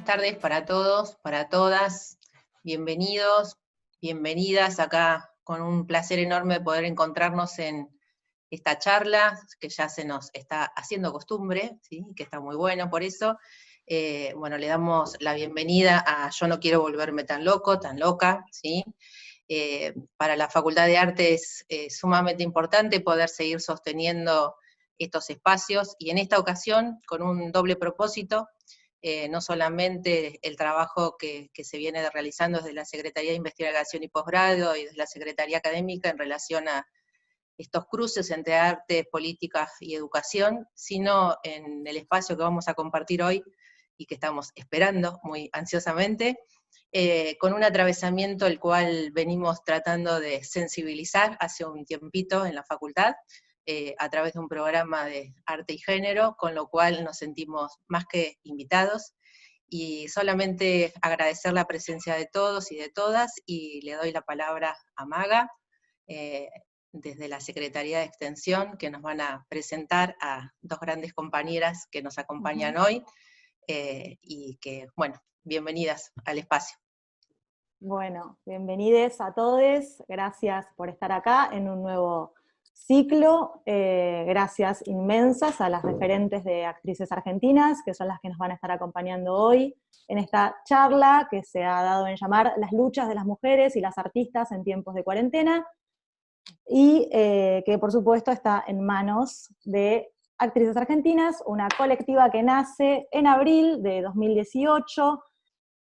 buenas tardes para todos, para todas. Bienvenidos, bienvenidas acá, con un placer enorme poder encontrarnos en esta charla, que ya se nos está haciendo costumbre, ¿sí? Que está muy bueno por eso. Bueno, le damos la bienvenida a Yo no quiero volverme tan loco, tan loca, ¿sí? Para la Facultad de Arte es sumamente importante poder seguir sosteniendo estos espacios, y en esta ocasión con un doble propósito. No solamente el trabajo que se viene realizando desde la Secretaría de Investigación y Posgrado y desde la Secretaría Académica en relación a estos cruces entre arte, política y educación, sino en el espacio que vamos a compartir hoy y que estamos esperando muy ansiosamente, con un atravesamiento el cual venimos tratando de sensibilizar hace un tiempito en la facultad, a través de un programa de arte y género, con lo cual nos sentimos más que invitados, y solamente agradecer la presencia de todos y de todas, y le doy la palabra a Maga, desde la Secretaría de Extensión, que nos van a presentar a dos grandes compañeras que nos acompañan hoy, y que, bueno, bienvenidas al espacio. Bueno, bienvenidos a todos, gracias por estar acá en un nuevo ciclo, gracias inmensas a las referentes de actrices argentinas, que son las que nos van a estar acompañando hoy en esta charla que se ha dado en llamar Las luchas de las mujeres y las artistas en tiempos de cuarentena, y que por supuesto está en manos de Actrices Argentinas, una colectiva que nace en abril de 2018,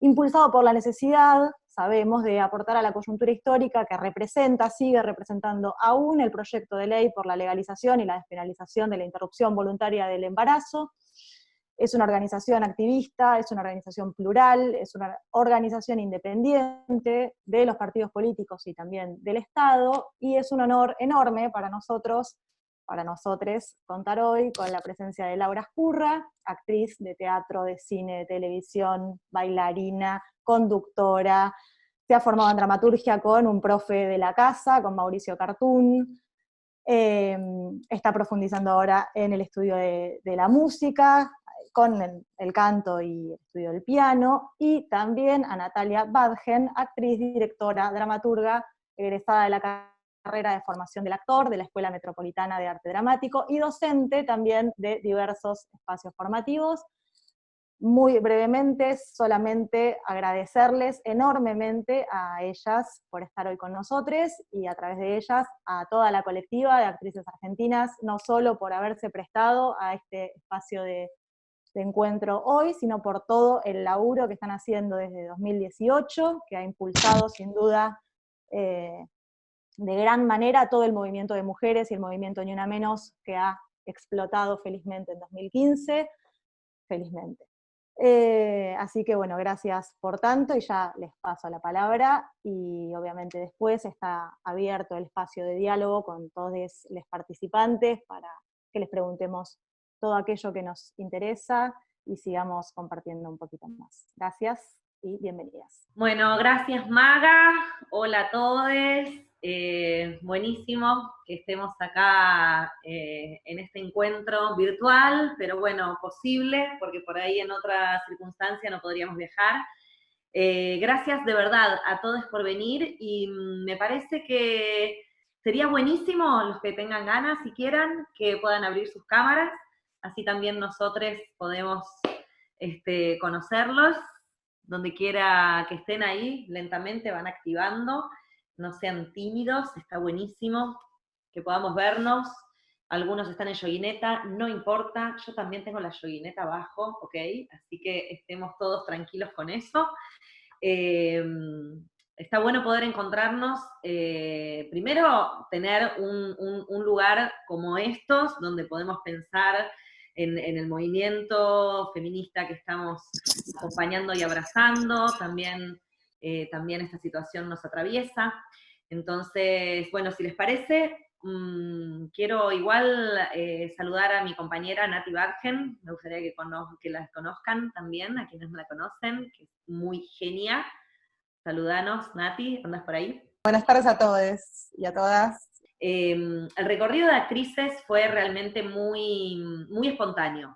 impulsado por la necesidad, sabemos, de aportar a la coyuntura histórica que representa, sigue representando aún el proyecto de ley por la legalización y la despenalización de la interrupción voluntaria del embarazo. Es una organización activista, es una organización plural, es una organización independiente de los partidos políticos y también del Estado, y es un honor enorme para nosotros, para nosotres, contar hoy con la presencia de Laura Escurra, actriz de teatro, de cine, de televisión, bailarina, conductora, se ha formado en dramaturgia con un profe de la casa, con Mauricio Cartún, está profundizando ahora en el estudio de la música, con el canto y el estudio del piano, y también a Natalia Badgen, actriz, directora, dramaturga, egresada de la carrera de formación del actor de la Escuela Metropolitana de Arte Dramático y docente también de diversos espacios formativos. Muy brevemente, solamente agradecerles enormemente a ellas por estar hoy con nosotros, y a través de ellas a toda la colectiva de actrices argentinas, no solo por haberse prestado a este espacio de encuentro hoy, sino por todo el laburo que están haciendo desde 2018, que ha impulsado sin duda de gran manera todo el movimiento de mujeres y el movimiento Ni Una Menos, que ha explotado felizmente en 2015, felizmente. Así que bueno, gracias por tanto, y ya les paso la palabra, y obviamente después está abierto el espacio de diálogo con todos los participantes para que les preguntemos todo aquello que nos interesa y sigamos compartiendo un poquito más. Gracias y bienvenidas. Bueno, gracias Maga, hola a todos, buenísimo que estemos acá en este encuentro virtual, pero bueno, posible, porque por ahí en otra circunstancia no podríamos viajar. Gracias de verdad a todos por venir, y me parece que sería buenísimo los que tengan ganas, si quieran, que puedan abrir sus cámaras, así también nosotros podemos conocerlos. Donde quiera que estén ahí, lentamente van activando, no sean tímidos, está buenísimo que podamos vernos. Algunos están en yoguineta, no importa, yo también tengo la yoguineta abajo, ¿ok? Así que estemos todos tranquilos con eso. Está bueno poder encontrarnos, primero tener un lugar como estos, donde podemos pensar en el movimiento feminista que estamos acompañando y abrazando, también esta situación nos atraviesa. Entonces, bueno, si les parece, quiero igual saludar a mi compañera Nati Badgen, me gustaría que la conozcan también, a quienes no la conocen, que es muy genia. Saludanos, Nati, ¿andas por ahí? Buenas tardes a todos y a todas. El recorrido de actrices fue realmente muy, muy espontáneo.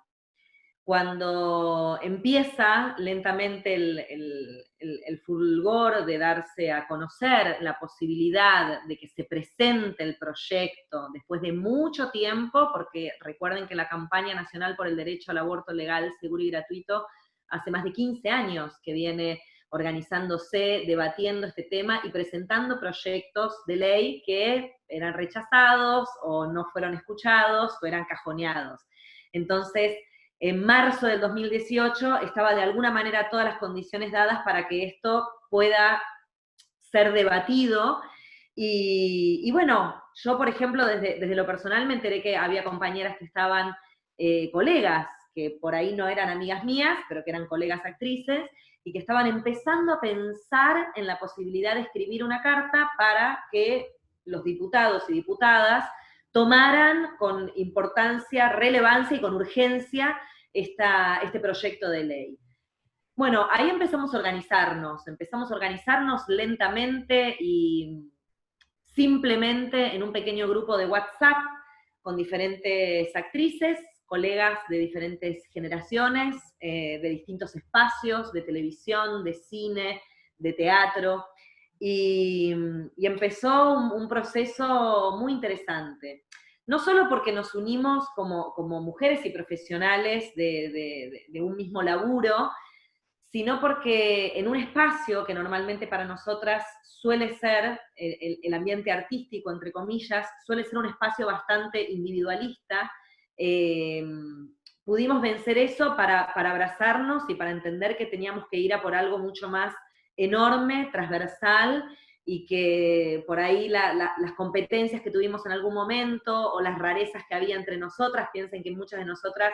cuando empieza lentamente el fulgor de darse a conocer la posibilidad de que se presente el proyecto después de mucho tiempo, porque recuerden que la campaña nacional por el derecho al aborto legal, seguro y gratuito hace más de 15 años que viene organizándose, debatiendo este tema y presentando proyectos de ley que eran rechazados o no fueron escuchados o eran cajoneados. Entonces, en marzo del 2018 estaba de alguna manera todas las condiciones dadas para que esto pueda ser debatido. Y bueno, yo por ejemplo desde lo personal me enteré que había compañeras que estaban, colegas, que por ahí no eran amigas mías, pero que eran colegas actrices, y que estaban empezando a pensar en la posibilidad de escribir una carta para que los diputados y diputadas tomaran con importancia, relevancia y con urgencia este proyecto de ley. Bueno, ahí empezamos a organizarnos lentamente y simplemente en un pequeño grupo de WhatsApp con diferentes actrices, colegas de diferentes generaciones, de distintos espacios, de televisión, de cine, de teatro, y empezó un proceso muy interesante. No solo porque nos unimos como mujeres y profesionales de un mismo laburo, sino porque en un espacio que normalmente para nosotras suele ser, el ambiente artístico, entre comillas, suele ser un espacio bastante individualista, pudimos vencer eso para abrazarnos y para entender que teníamos que ir a por algo mucho más enorme, transversal, y que por ahí las competencias que tuvimos en algún momento, o las rarezas que había entre nosotras, piensen que muchas de nosotras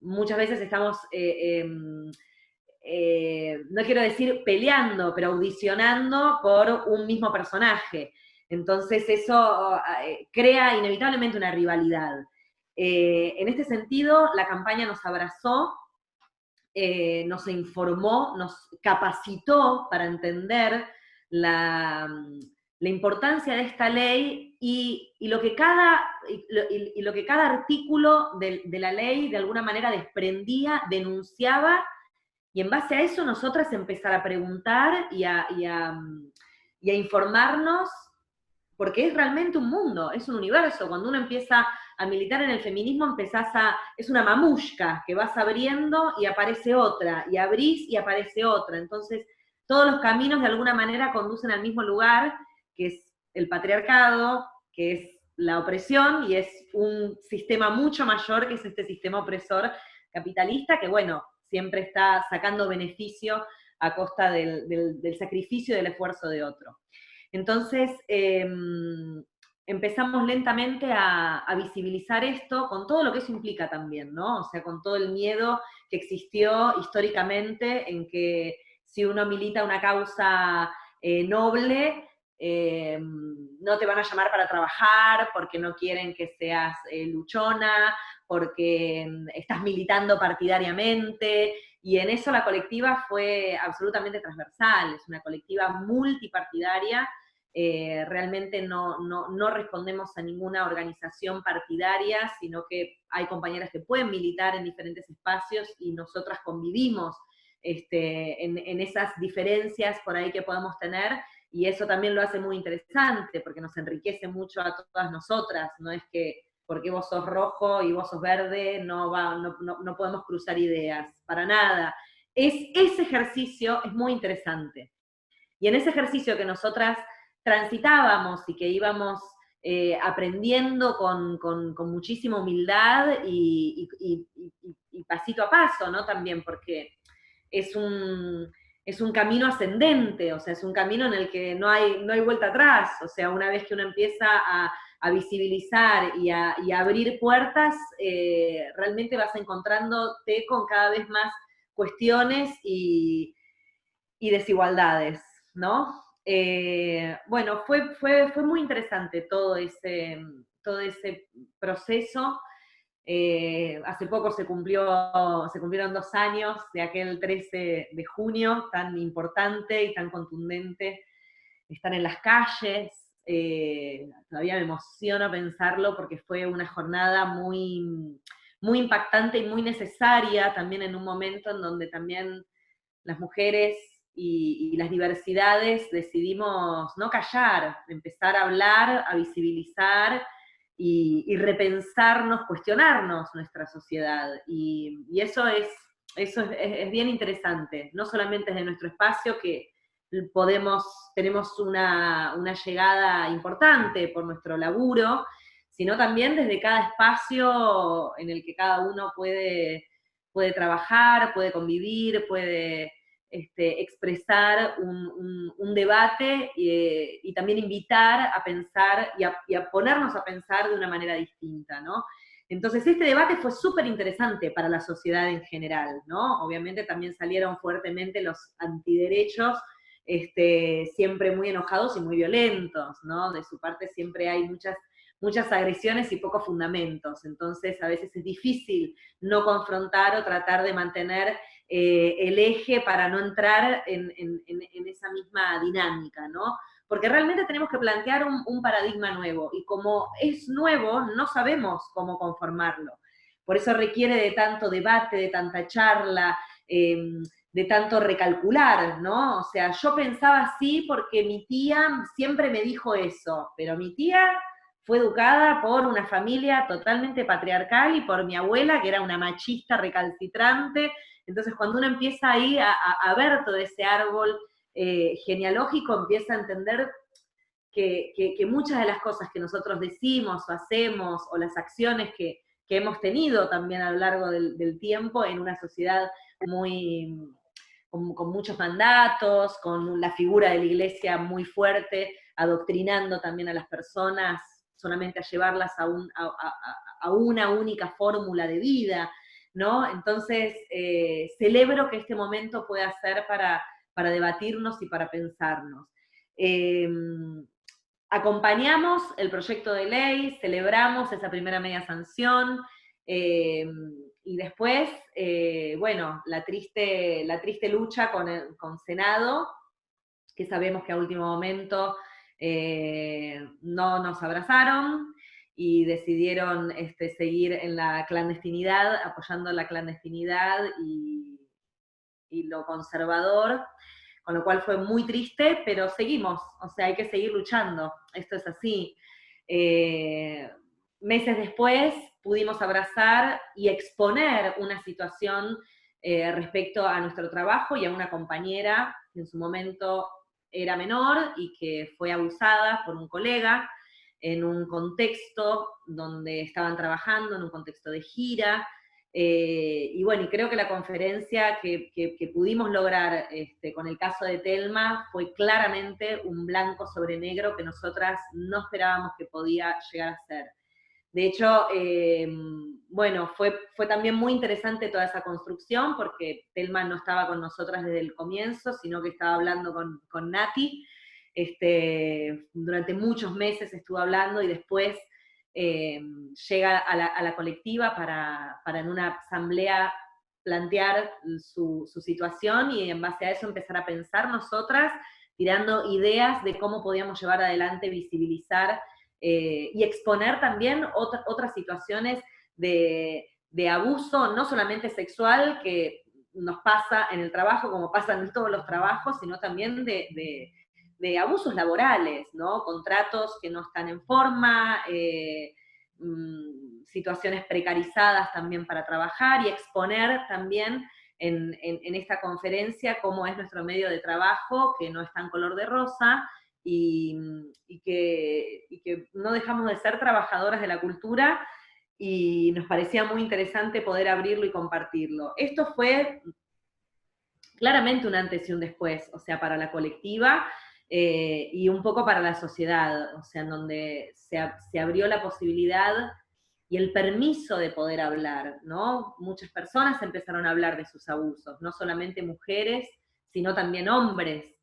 muchas veces estamos... no quiero decir peleando, pero audicionando por un mismo personaje. Entonces eso crea inevitablemente una rivalidad. En este sentido, la campaña nos abrazó, nos informó, nos capacitó para entender la importancia de esta ley y lo que cada artículo de la ley de alguna manera desprendía, denunciaba. Y en base a eso nosotras empezar a preguntar y a informarnos, porque es realmente un mundo, es un universo. Cuando uno empieza a militar en el feminismo, es una mamushka que vas abriendo y aparece otra, y abrís y aparece otra. Entonces, todos los caminos de alguna manera conducen al mismo lugar, que es el patriarcado, que es la opresión, y es un sistema mucho mayor, que es este sistema opresor capitalista, que bueno, siempre está sacando beneficio a costa del sacrificio y del esfuerzo de otro. Entonces, empezamos lentamente a visibilizar esto con todo lo que eso implica también, ¿no? O sea, con todo el miedo que existió históricamente en que si uno milita una causa noble, no te van a llamar para trabajar porque no quieren que seas luchona, porque estás militando partidariamente, y en eso la colectiva fue absolutamente transversal, es una colectiva multipartidaria, realmente no respondemos a ninguna organización partidaria, sino que hay compañeras que pueden militar en diferentes espacios y nosotras convivimos en esas diferencias por ahí que podemos tener, y eso también lo hace muy interesante, porque nos enriquece mucho a todas nosotras, no es que porque vos sos rojo y vos sos verde no podemos cruzar ideas, para nada. Ese ejercicio es muy interesante. Y en ese ejercicio que nosotras transitábamos y que íbamos aprendiendo con muchísima humildad y pasito a paso, ¿no? También porque es un camino ascendente, o sea, es un camino en el que no hay vuelta atrás, o sea, una vez que uno empieza a visibilizar y a abrir puertas, realmente vas encontrándote con cada vez más cuestiones y desigualdades, ¿no? Bueno, fue muy interesante todo ese proceso. Hace poco se cumplieron 2 años de aquel 13 de junio tan importante y tan contundente, estar en las calles. Todavía me emociona pensarlo porque fue una jornada muy, muy impactante y muy necesaria también en un momento en donde también las mujeres y las diversidades decidimos no callar, empezar a hablar, a visibilizar y repensarnos, cuestionarnos nuestra sociedad. Y eso es bien interesante, no solamente desde nuestro espacio, que tenemos una llegada importante por nuestro laburo, sino también desde cada espacio en el que cada uno puede trabajar, puede convivir, puede expresar un debate y también invitar a pensar y a ponernos a pensar de una manera distinta, ¿no? Entonces este debate fue súper interesante para la sociedad en general, ¿no? Obviamente también salieron fuertemente los antiderechos, siempre muy enojados y muy violentos, ¿no? De su parte siempre hay muchas agresiones y pocos fundamentos, entonces a veces es difícil no confrontar o tratar de mantener el eje para no entrar en esa misma dinámica, ¿no? Porque realmente tenemos que plantear un paradigma nuevo, y como es nuevo, no sabemos cómo conformarlo. Por eso requiere de tanto debate, de tanta charla, de tanto recalcular, ¿no? O sea, yo pensaba así porque mi tía siempre me dijo eso, pero mi tía fue educada por una familia totalmente patriarcal y por mi abuela, que era una machista recalcitrante. Entonces, cuando uno empieza ahí a ver todo ese árbol genealógico, empieza a entender que muchas de las cosas que nosotros decimos o hacemos, o las acciones que hemos tenido también a lo largo del tiempo en una sociedad con muchos mandatos, con la figura de la iglesia muy fuerte, adoctrinando también a las personas solamente a llevarlas a una única fórmula de vida, ¿no? Entonces, celebro que este momento pueda ser para debatirnos y para pensarnos. Acompañamos el proyecto de ley, celebramos esa primera media sanción, y después, bueno, la triste lucha con Senado, que sabemos que a último momento no nos abrazaron y decidieron seguir en la clandestinidad, apoyando la clandestinidad y lo conservador, con lo cual fue muy triste, pero seguimos, o sea, hay que seguir luchando, esto es así. Meses después pudimos abrazar y exponer una situación respecto a nuestro trabajo y a una compañera que en su momento era menor y que fue abusada por un colega en un contexto donde estaban trabajando, en un contexto de gira. Y bueno, y creo que la conferencia que pudimos lograr con el caso de Telma fue claramente un blanco sobre negro que nosotras no esperábamos que podía llegar a ser. De hecho, bueno, fue también muy interesante toda esa construcción, porque Telma no estaba con nosotras desde el comienzo, sino que estaba hablando con Nati. Durante muchos meses estuvo hablando y después llega a la colectiva para en una asamblea plantear su situación y en base a eso empezar a pensar nosotras, tirando ideas de cómo podíamos llevar adelante, visibilizar y exponer también otras situaciones de abuso, no solamente sexual, que nos pasa en el trabajo, como pasa en todos los trabajos, sino también de abusos laborales, ¿no? Contratos que no están en forma, situaciones precarizadas también para trabajar, y exponer también en esta conferencia cómo es nuestro medio de trabajo, que no es tan color de rosa, y que no dejamos de ser trabajadoras de la cultura, y nos parecía muy interesante poder abrirlo y compartirlo. Esto fue claramente un antes y un después, o sea, para la colectiva, y un poco para la sociedad, o sea, en donde se abrió la posibilidad y el permiso de poder hablar, ¿no? Muchas personas empezaron a hablar de sus abusos, no solamente mujeres, sino también hombres.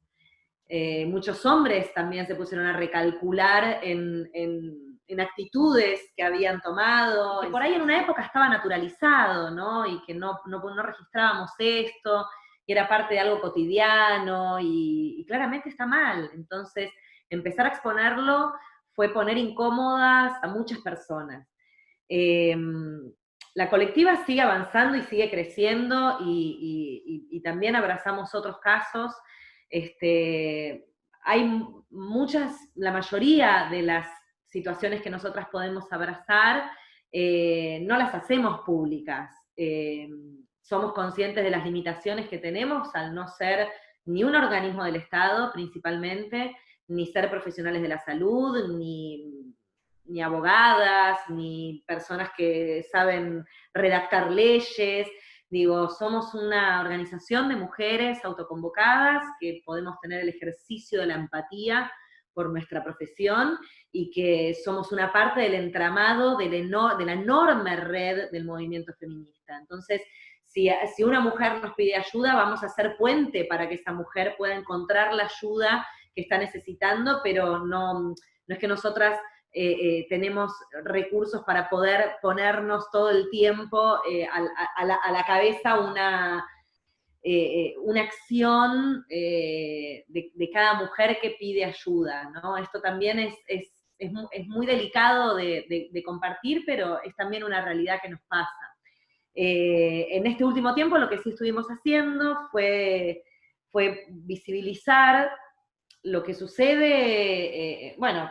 Muchos hombres también se pusieron a recalcular en actitudes que habían tomado, que por ahí en una época estaba naturalizado, ¿no? Y que no registrábamos esto, que era parte de algo cotidiano, y claramente está mal. Entonces, empezar a exponerlo fue poner incómodas a muchas personas. la colectiva sigue avanzando y sigue creciendo y también abrazamos otros casos. Hay la mayoría de las situaciones que nosotras podemos abrazar, no las hacemos públicas. Somos conscientes de las limitaciones que tenemos al no ser ni un organismo del Estado, principalmente, ni ser profesionales de la salud, ni abogadas, ni personas que saben redactar leyes. Digo, somos una organización de mujeres autoconvocadas que podemos tener el ejercicio de la empatía por nuestra profesión y que somos una parte del entramado de la enorme red del movimiento feminista. Entonces, si una mujer nos pide ayuda, vamos a hacer puente para que esa mujer pueda encontrar la ayuda que está necesitando, pero no es que nosotras tenemos recursos para poder ponernos todo el tiempo a la cabeza una acción de cada mujer que pide ayuda, ¿no? Esto también es muy delicado de compartir, pero es también una realidad que nos pasa. En este último tiempo lo que sí estuvimos haciendo fue visibilizar lo que sucede, bueno,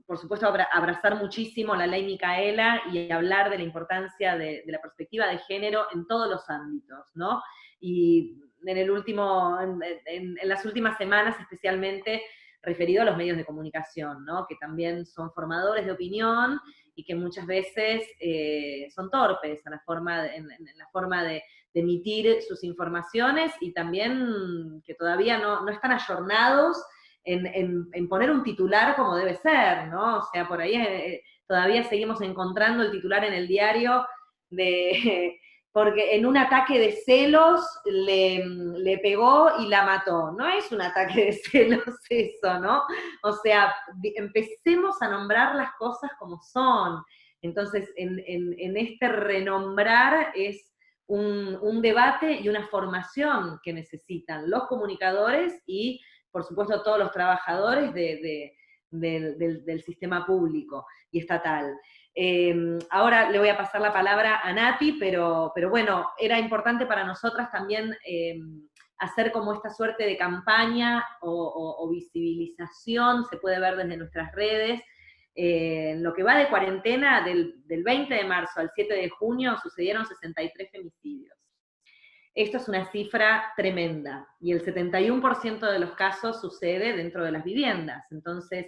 por supuesto abrazar muchísimo la ley Micaela y hablar de la importancia de la perspectiva de género en todos los ámbitos, ¿no? Y en las últimas semanas especialmente referido a los medios de comunicación, ¿no? Que también son formadores de opinión y que muchas veces son torpes en la forma de emitir sus informaciones y también que todavía no están ayornados en poner un titular como debe ser, ¿no? O sea, por ahí todavía seguimos encontrando el titular en el diario porque en un ataque de celos le pegó y la mató. No es un ataque de celos eso, ¿no? O sea, empecemos a nombrar las cosas como son. Entonces, en este renombrar es un debate y una formación que necesitan los comunicadores y, por supuesto, todos los trabajadores del sistema público y estatal. Ahora le voy a pasar la palabra a Nati, pero bueno, era importante para nosotras también hacer como esta suerte de campaña o visibilización, se puede ver desde nuestras redes. En lo que va de cuarentena, del 20 de marzo al 7 de junio, sucedieron 63 femicidios. Esto es una cifra tremenda, y el 71% de los casos sucede dentro de las viviendas. Entonces,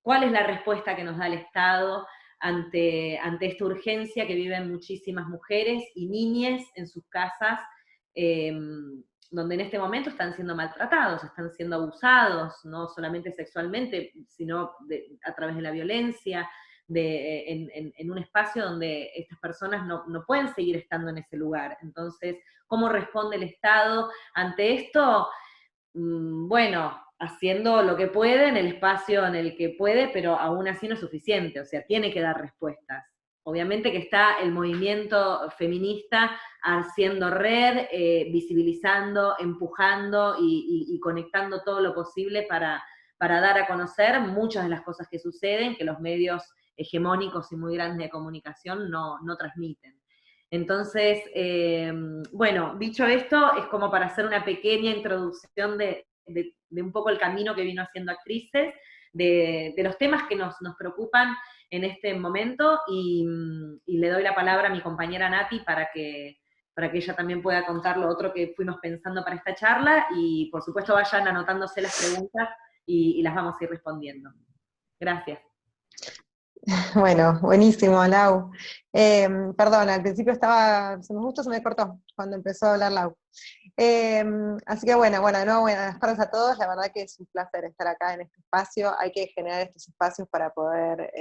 ¿cuál es la respuesta que nos da el Estado ante esta urgencia que viven muchísimas mujeres y niñas en sus casas, donde en este momento están siendo maltratados, están siendo abusados, no solamente sexualmente, sino a través de la violencia, en un espacio donde estas personas no pueden seguir estando en ese lugar? Entonces, ¿cómo responde el Estado ante esto? Bueno, haciendo lo que puede en el espacio en el que puede, pero aún así no es suficiente, o sea, tiene que dar respuestas. Obviamente que está el movimiento feminista haciendo red, visibilizando, empujando y conectando todo lo posible para dar a conocer muchas de las cosas que suceden, que los medios hegemónicos y muy grandes de comunicación no transmiten. Entonces, bueno, dicho esto, es como para hacer una pequeña introducción de un poco el camino que vino haciendo Actrices, de los temas que nos preocupan en este momento, y le doy la palabra a mi compañera Nati para que ella también pueda contar lo otro que fuimos pensando para esta charla, y por supuesto vayan anotándose las preguntas y las vamos a ir respondiendo. Gracias. Bueno, buenísimo, Lau. Perdón, al principio se me cortó cuando empezó a hablar Lau. Así que bueno, de nuevo buenas tardes a todos, la verdad que es un placer estar acá en este espacio, hay que generar estos espacios para poder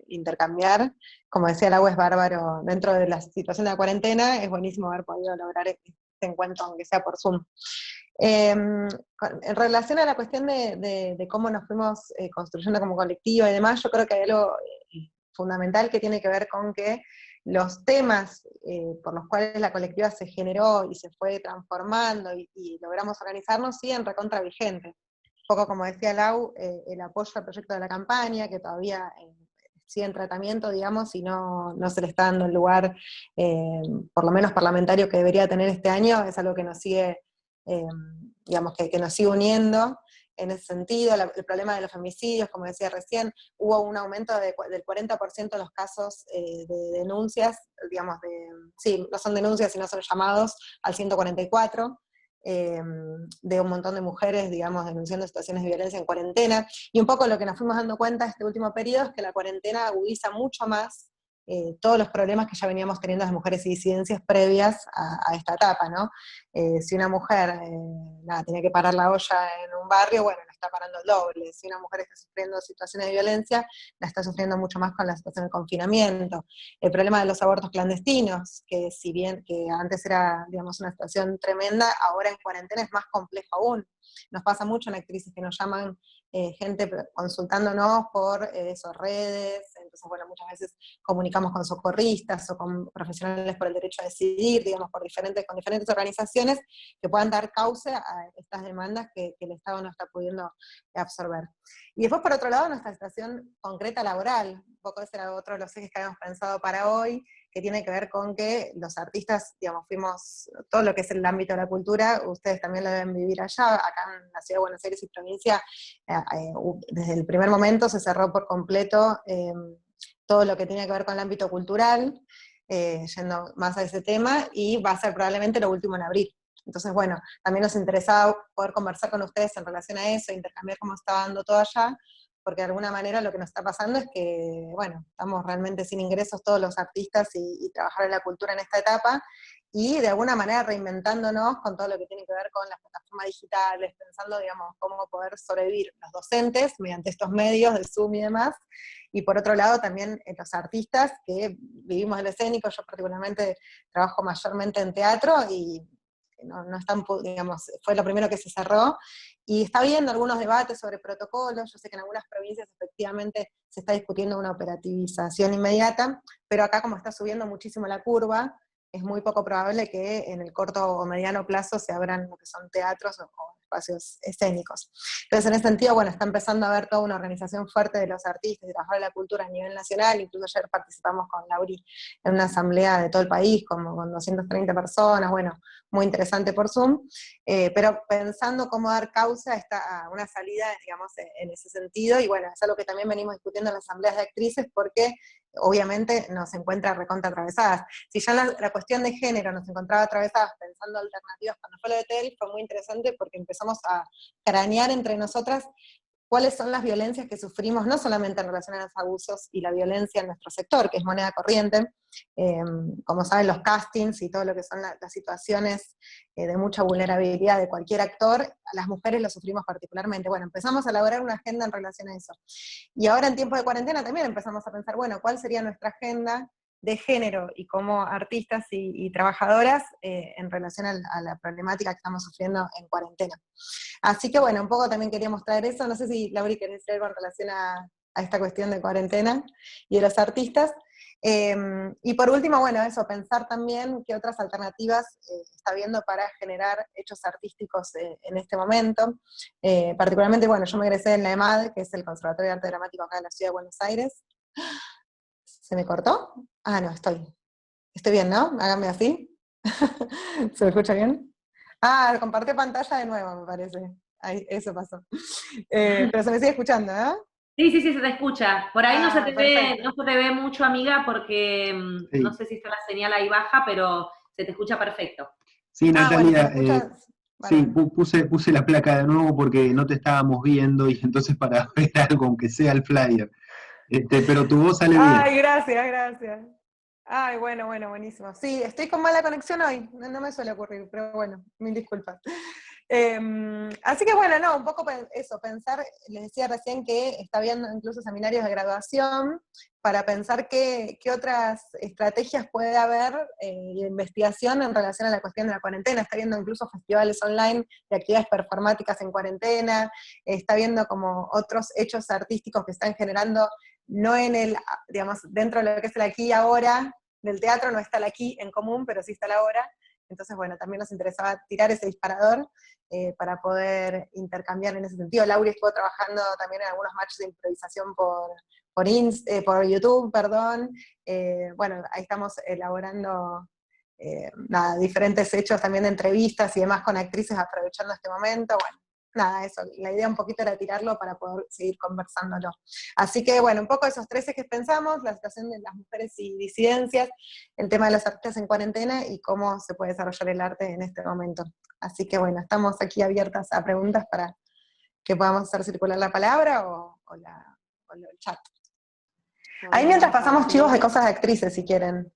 intercambiar. Como decía Lau, es bárbaro, dentro de la situación de la cuarentena, es buenísimo haber podido lograr este encuentro, aunque sea por Zoom. En relación a la cuestión de cómo nos fuimos construyendo como colectivo y demás, yo creo que hay algo fundamental que tiene que ver con que los temas por los cuales la colectiva se generó y se fue transformando y logramos organizarnos siguen recontra vigentes. Un poco como decía Lau, el apoyo al proyecto de la campaña, que todavía sigue en tratamiento, digamos, y no se le está dando el lugar, por lo menos parlamentario, que debería tener este año, es algo que nos sigue, digamos, que nos sigue uniendo. En ese sentido, el problema de los femicidios, como decía recién, hubo un aumento del 40% de los casos de denuncias, digamos, sí, no son denuncias, sino son llamados al 144, de un montón de mujeres, digamos, denunciando situaciones de violencia en cuarentena, y un poco lo que nos fuimos dando cuenta este último periodo es que la cuarentena agudiza mucho más todos los problemas que ya veníamos teniendo las mujeres y disidencias previas a esta etapa, ¿no? Si una mujer, nada, tenía que parar la olla en un barrio, bueno, la está parando el doble. Si una mujer está sufriendo situaciones de violencia, la está sufriendo mucho más con la situación del confinamiento. El problema de los abortos clandestinos, que si bien que antes era, digamos, una situación tremenda, ahora en cuarentena es más complejo aún. Nos pasa mucho en actrices que nos llaman gente consultándonos por esos redes, entonces bueno, muchas veces comunicamos con socorristas o con profesionales por el derecho a decidir, digamos, con diferentes organizaciones que puedan dar causa a estas demandas que el Estado no está pudiendo absorber. Y después, por otro lado, nuestra situación concreta laboral, un poco ese era otro de los ejes que habíamos pensado para hoy, que tiene que ver con que los artistas, digamos, fuimos, todo lo que es el ámbito de la cultura, ustedes también lo deben vivir allá, acá en la Ciudad de Buenos Aires y provincia, desde el primer momento se cerró por completo todo lo que tiene que ver con el ámbito cultural, yendo más a ese tema, y va a ser probablemente lo último en abril. Entonces, bueno, también nos interesaba poder conversar con ustedes en relación a eso, intercambiar cómo está dando todo allá, porque de alguna manera lo que nos está pasando es que, bueno, estamos realmente sin ingresos todos los artistas y trabajar en la cultura en esta etapa, y de alguna manera reinventándonos con todo lo que tiene que ver con las plataformas digitales, pensando, digamos, cómo poder sobrevivir los docentes mediante estos medios de Zoom y demás, y por otro lado también los artistas que vivimos el escénico. Yo particularmente trabajo mayormente en teatro, y no están, digamos, fue lo primero que se cerró, y está habiendo algunos debates sobre protocolos. Yo sé que en algunas provincias efectivamente se está discutiendo una operativización inmediata, pero acá como está subiendo muchísimo la curva, es muy poco probable que en el corto o mediano plazo se abran lo que son teatros o espacios escénicos. Entonces, en ese sentido, bueno, está empezando a haber toda una organización fuerte de los artistas y trabajar la cultura a nivel nacional. Incluso ayer participamos con Lauri en una asamblea de todo el país, como con 230 personas, bueno, muy interesante por Zoom, pero pensando cómo dar causa a una salida, digamos, en ese sentido, y bueno, es algo que también venimos discutiendo en las asambleas de actrices, porque obviamente nos encuentra recontra atravesadas. Si ya la cuestión de género nos encontraba atravesadas pensando alternativas cuando fue lo de TEL, fue muy interesante porque empezamos a cranear entre nosotras cuáles son las violencias que sufrimos, no solamente en relación a los abusos y la violencia en nuestro sector, que es moneda corriente, como saben, los castings y todo lo que son las situaciones de mucha vulnerabilidad de cualquier actor, a las mujeres lo sufrimos particularmente. Bueno, empezamos a elaborar una agenda en relación a eso. Y ahora en tiempo de cuarentena también empezamos a pensar, bueno, ¿cuál sería nuestra agenda de género y como artistas y trabajadoras en relación a la problemática que estamos sufriendo en cuarentena? Así que bueno, un poco también quería traer eso. No sé si Lauri querés decir algo en relación a esta cuestión de cuarentena y de los artistas. Y por último, bueno, eso, pensar también qué otras alternativas está viendo para generar hechos artísticos en este momento. Particularmente, bueno, yo me egresé en la EMAD, que es el Conservatorio de Arte Dramático acá en la Ciudad de Buenos Aires. ¿Se me cortó? Ah, no, estoy bien, ¿no? Háganme así. ¿Se me escucha bien? Ah, compartí pantalla de nuevo, me parece. Ahí, eso pasó. Pero se me sigue escuchando, ¿no? Sí, sí, sí, se te escucha. Por ahí no se te ve mucho, amiga, porque Sí. no sé si está la señal ahí baja, pero se te escucha perfecto. Sí, Natalia, Bueno, sí, puse la placa de nuevo porque no te estábamos viendo, y entonces para ver algo, aunque sea el flyer. Pero tu voz sale bien. Ay, gracias. Ay, bueno, buenísimo. Sí, estoy con mala conexión hoy, no me suele ocurrir, pero bueno, mil disculpas. Así que bueno, no, un poco eso, pensar, les decía recién que está habiendo incluso seminarios de graduación para pensar qué otras estrategias puede haber de investigación en relación a la cuestión de la cuarentena. Está viendo incluso festivales online de actividades performáticas en cuarentena, está viendo como otros hechos artísticos que están generando, no en el, digamos, dentro de lo que es el aquí y ahora del teatro, no está el aquí en común, pero sí está el ahora, Entonces, bueno, también nos interesaba tirar ese disparador para poder intercambiar en ese sentido. Lauri estuvo trabajando también en algunos matches de improvisación por YouTube, perdón. Bueno, ahí estamos elaborando diferentes hechos también de entrevistas y demás con actrices aprovechando este momento. Bueno, nada, eso, la idea un poquito era tirarlo para poder seguir conversándolo. Así que bueno, un poco esos 13 que pensamos, la situación de las mujeres y disidencias, el tema de los artistas en cuarentena y cómo se puede desarrollar el arte en este momento. Así que bueno, estamos aquí abiertas a preguntas para que podamos hacer circular la palabra o el chat. Ahí mientras pasamos chivos de cosas de actrices, si quieren.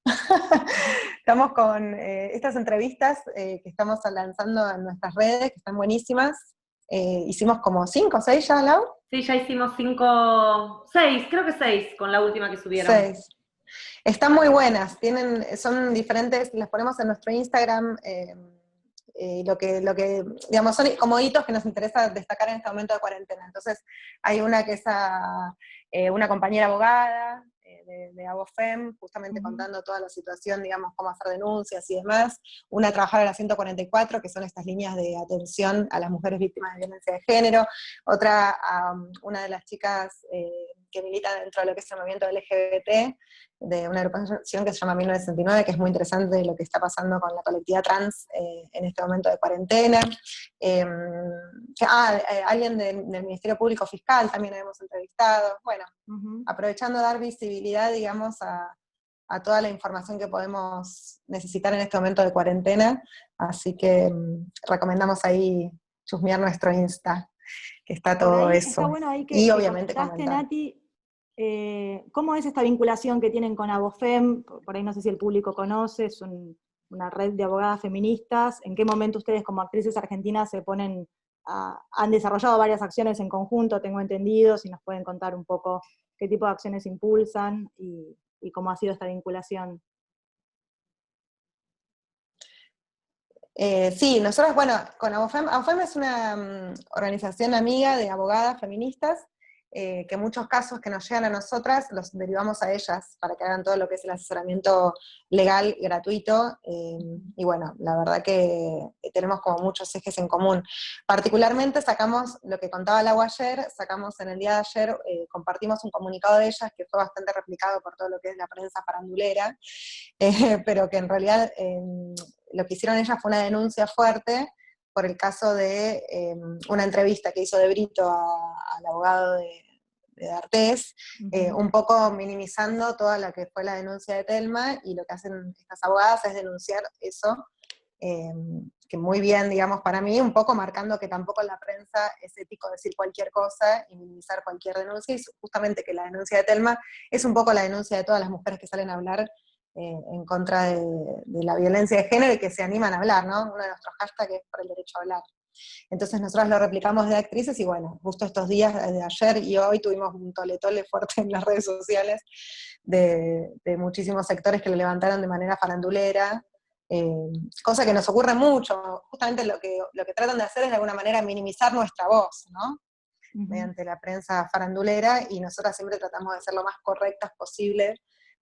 Estamos con estas entrevistas que estamos lanzando en nuestras redes, que están buenísimas. Hicimos como 5 o 6 ya, Lau. Sí, ya hicimos 6, creo que 6 con la última que subieron. 6. Están muy buenas, son diferentes, las ponemos en nuestro Instagram. Lo que, digamos, son como hitos que nos interesa destacar en este momento de cuarentena. Entonces, hay una que es una compañera abogada de Abofem, justamente contando toda la situación, digamos, cómo hacer denuncias y demás. Una trabajadora de la 144, que son estas líneas de atención a las mujeres víctimas de violencia de género. Otra, una de las chicas que milita dentro de lo que es el movimiento LGBT, de una agrupación que se llama 1969, que es muy interesante de lo que está pasando con la colectividad trans en este momento de cuarentena. Alguien del Ministerio Público Fiscal también hemos entrevistado. Bueno, aprovechando de dar visibilidad, digamos, a toda la información que podemos necesitar en este momento de cuarentena, así que recomendamos ahí chusmear nuestro Insta, que está todo eso. Está bueno ahí y obviamente comentaste, comentar. Nati, ¿cómo es esta vinculación que tienen con Abofem? Por ahí no sé si el público conoce, es una red de abogadas feministas. ¿En qué momento ustedes como actrices argentinas se ponen han desarrollado varias acciones en conjunto, tengo entendido? Si nos pueden contar un poco qué tipo de acciones impulsan y cómo ha sido esta vinculación. Sí, nosotros, bueno, con Abofem es una organización amiga de abogadas feministas, que en muchos casos que nos llegan a nosotras, los derivamos a ellas para que hagan todo lo que es el asesoramiento legal gratuito, y bueno, la verdad que tenemos como muchos ejes en común. Particularmente sacamos, lo que contaba Lau ayer, sacamos en el día de ayer, compartimos un comunicado de ellas que fue bastante replicado por todo lo que es la prensa farandulera, pero que en realidad lo que hicieron ellas fue una denuncia fuerte por el caso de una entrevista que hizo De Brito al abogado de D'Artés, un poco minimizando toda la que fue la denuncia de Telma, y lo que hacen estas abogadas es denunciar eso, que muy bien, digamos, para mí, un poco marcando que tampoco en la prensa es ético decir cualquier cosa y minimizar cualquier denuncia, y justamente que la denuncia de Telma es un poco la denuncia de todas las mujeres que salen a hablar en contra de la violencia de género y que se animan a hablar, ¿no? Uno de nuestros hashtags es por el derecho a hablar. Entonces nosotros lo replicamos de actrices y bueno, justo estos días, de ayer y hoy, tuvimos un tole fuerte en las redes sociales de muchísimos sectores que lo levantaron de manera farandulera, cosa que nos ocurre mucho. Justamente lo que tratan de hacer es de alguna manera minimizar nuestra voz, ¿no? Mediante la prensa farandulera, y nosotras siempre tratamos de ser lo más correctas posible,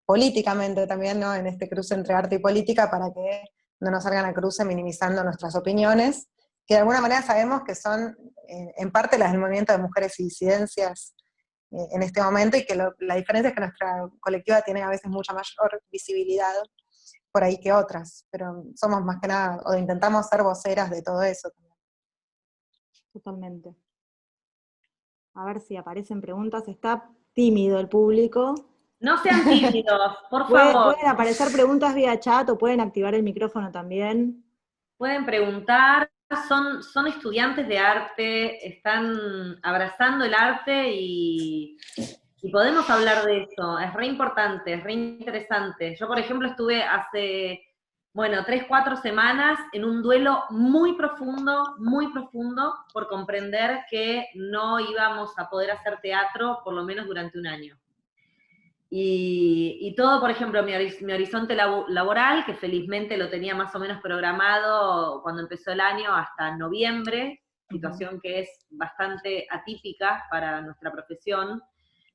políticamente también, ¿no? En este cruce entre arte y política, para que no nos salgan a cruce minimizando nuestras opiniones, que de alguna manera sabemos que son en parte las del movimiento de mujeres y disidencias en este momento, y que la diferencia es que nuestra colectiva tiene a veces mucha mayor visibilidad por ahí que otras, pero somos más que nada, o intentamos ser voceras de todo eso también. Totalmente. A ver si aparecen preguntas. Está tímido el público. No sean tímidos, por favor. Pueden aparecer preguntas vía chat o pueden activar el micrófono también. Pueden preguntar, son estudiantes de arte, están abrazando el arte y podemos hablar de eso. Es re importante, es re interesante. Yo, por ejemplo, estuve hace, 3, 4 semanas en un duelo muy profundo, por comprender que no íbamos a poder hacer teatro por lo menos durante un año. Y todo, por ejemplo, mi horizonte laboral, que felizmente lo tenía más o menos programado cuando empezó el año hasta noviembre, situación que es bastante atípica para nuestra profesión,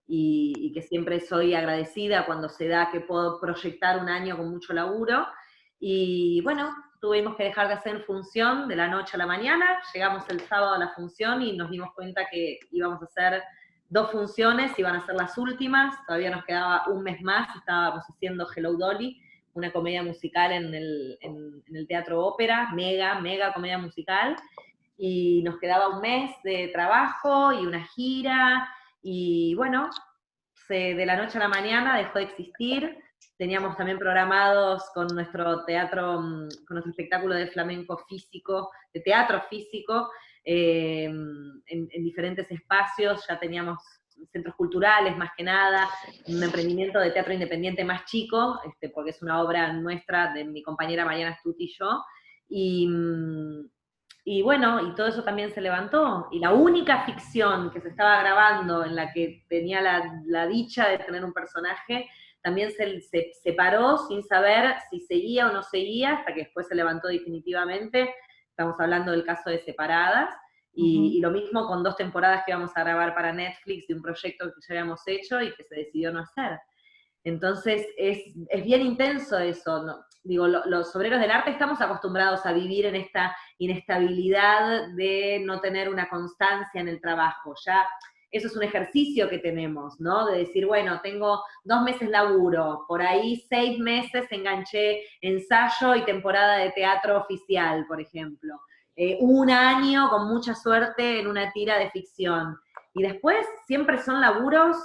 y que siempre soy agradecida cuando se da que puedo proyectar un año con mucho laburo, Y bueno, tuvimos que dejar de hacer función de la noche a la mañana, llegamos el sábado a la función y nos dimos cuenta que íbamos a hacer 2 funciones, iban a ser las últimas, todavía nos quedaba un mes más, estábamos haciendo Hello Dolly, una comedia musical en el Teatro Ópera, mega comedia musical, y nos quedaba un mes de trabajo y una gira, y bueno, de la noche a la mañana dejó de existir. Teníamos también programados con nuestro teatro, con nuestro espectáculo de flamenco físico, de teatro físico, en diferentes espacios, ya teníamos centros culturales más que nada, un emprendimiento de teatro independiente más chico, porque es una obra nuestra, de mi compañera Mariana Stuti y yo, y bueno, y todo eso también se levantó, y la única ficción que se estaba grabando en la que tenía la dicha de tener un personaje, también se separó sin saber si seguía o no seguía, hasta que después se levantó definitivamente. Estamos hablando del caso de Separadas, y lo mismo con 2 temporadas que íbamos a grabar para Netflix de un proyecto que ya habíamos hecho y que se decidió no hacer. Entonces es bien intenso eso, ¿no? Digo, los obreros del arte estamos acostumbrados a vivir en esta inestabilidad de no tener una constancia en el trabajo. Ya eso es un ejercicio que tenemos, ¿no? De decir, bueno, tengo 2 meses laburo, por ahí 6 meses enganché ensayo y temporada de teatro oficial, por ejemplo. 1 año, con mucha suerte, en una tira de ficción. Y después siempre son laburos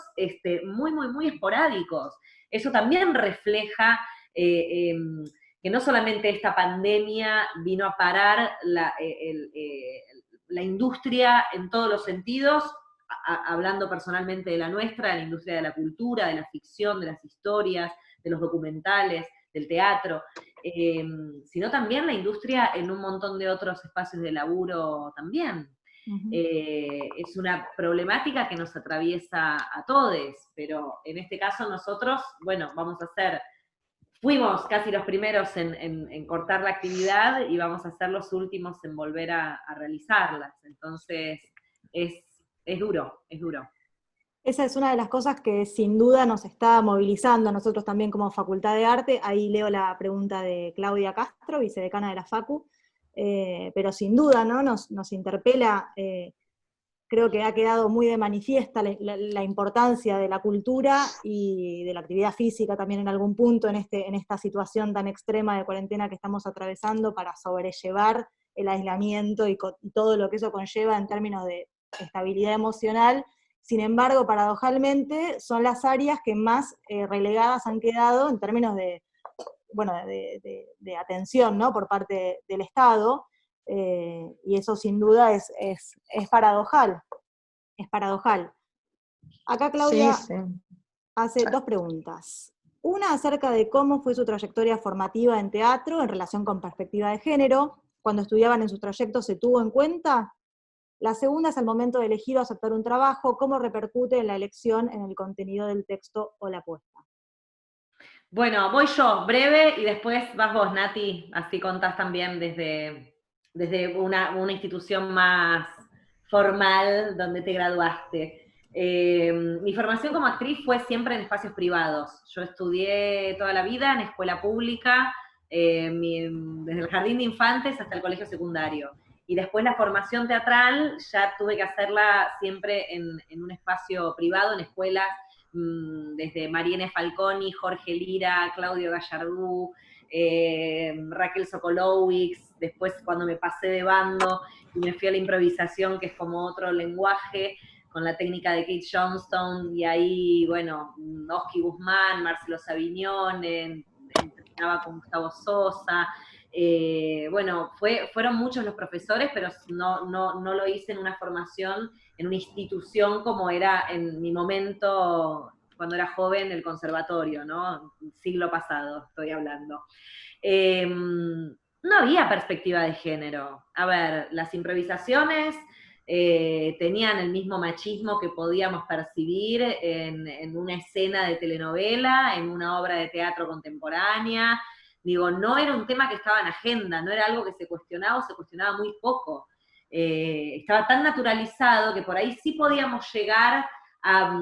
muy esporádicos. Eso también refleja que no solamente esta pandemia vino a parar la industria en todos los sentidos, hablando personalmente de la nuestra, de la industria de la cultura, de la ficción, de las historias, de los documentales, del teatro, sino también la industria en un montón de otros espacios de laburo también. Es una problemática que nos atraviesa a todos, pero en este caso nosotros, bueno, fuimos casi los primeros en cortar la actividad y vamos a ser los últimos en volver a realizarlas. Entonces, es duro, es duro. Esa es una de las cosas que sin duda nos está movilizando a nosotros también como Facultad de Arte. Ahí leo la pregunta de Claudia Castro, vicedecana de la Facu, pero sin duda, ¿no? Nos interpela, creo que ha quedado muy de manifiesta la importancia de la cultura y de la actividad física también en algún punto en esta situación tan extrema de cuarentena que estamos atravesando para sobrellevar el aislamiento y todo lo que eso conlleva en términos de estabilidad emocional. Sin embargo, paradojalmente, son las áreas que más relegadas han quedado en términos de atención, ¿no? Por parte del Estado, y eso sin duda es paradojal. Es paradojal. Acá Claudia hace 2 preguntas. Una acerca de cómo fue su trayectoria formativa en teatro en relación con perspectiva de género. Cuando estudiaban en sus trayectos, ¿se tuvo en cuenta? La segunda es al momento de elegir o aceptar un trabajo, ¿cómo repercute en la elección, en el contenido del texto o la apuesta? Bueno, voy yo, breve, y después vas vos, Nati, así contás también desde una institución más formal donde te graduaste. Mi formación como actriz fue siempre en espacios privados. Yo estudié toda la vida en escuela pública, desde el jardín de infantes hasta el colegio secundario. Y después la formación teatral ya tuve que hacerla siempre en un espacio privado, en escuelas, desde Mariene Falconi, Jorge Lira, Claudio Gallardú, Raquel Sokolowicz. Después cuando me pasé de bando y me fui a la improvisación, que es como otro lenguaje, con la técnica de Kate Johnstone, y ahí, bueno, Oski Guzmán, Marcelo Savignone, entrenaba con Gustavo Sosa. Bueno, fueron muchos los profesores, pero no lo hice en una formación, en una institución como era en mi momento, cuando era joven, el conservatorio, ¿no? Siglo pasado estoy hablando. No había perspectiva de género. A ver, las improvisaciones tenían el mismo machismo que podíamos percibir en una escena de telenovela, en una obra de teatro contemporánea. Digo, no era un tema que estaba en agenda, no era algo que se cuestionaba o se cuestionaba muy poco. Estaba tan naturalizado que por ahí sí podíamos llegar a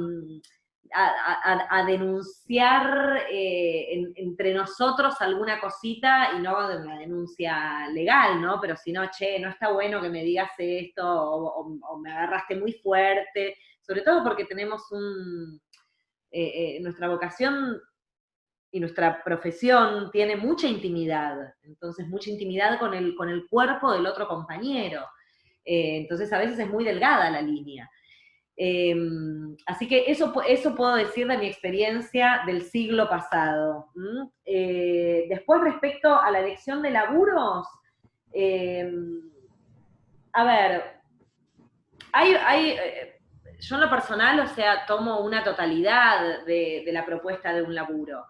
a denunciar entre nosotros alguna cosita, y no de una denuncia legal, ¿no? Pero si no, che, no está bueno que me digas esto, o me agarraste muy fuerte, sobre todo porque tenemos nuestra vocación y nuestra profesión tiene mucha intimidad, entonces mucha intimidad con el cuerpo del otro compañero. Entonces a veces es muy delgada la línea. Así que eso puedo decir de mi experiencia del siglo pasado. Después, respecto a la elección de laburos, a ver, yo en lo personal, o sea, tomo una totalidad de la propuesta de un laburo.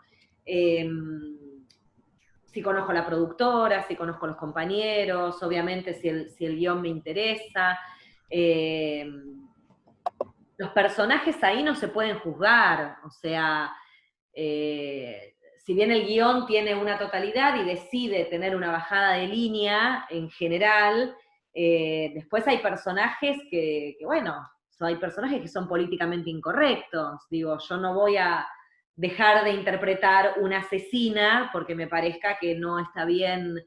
Si conozco a la productora, si conozco a los compañeros, obviamente si el guión me interesa. Los personajes ahí no se pueden juzgar, o sea, si bien el guión tiene una totalidad y decide tener una bajada de línea en general, después hay personajes que, bueno, hay personajes que son políticamente incorrectos. Digo, yo no voy a dejar de interpretar una asesina porque me parezca que no está bien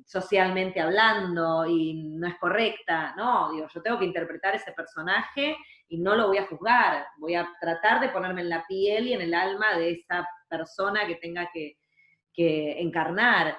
socialmente hablando y no es correcta. No, digo, yo tengo que interpretar ese personaje y no lo voy a juzgar. Voy a tratar de ponerme en la piel y en el alma de esa persona que tenga que encarnar.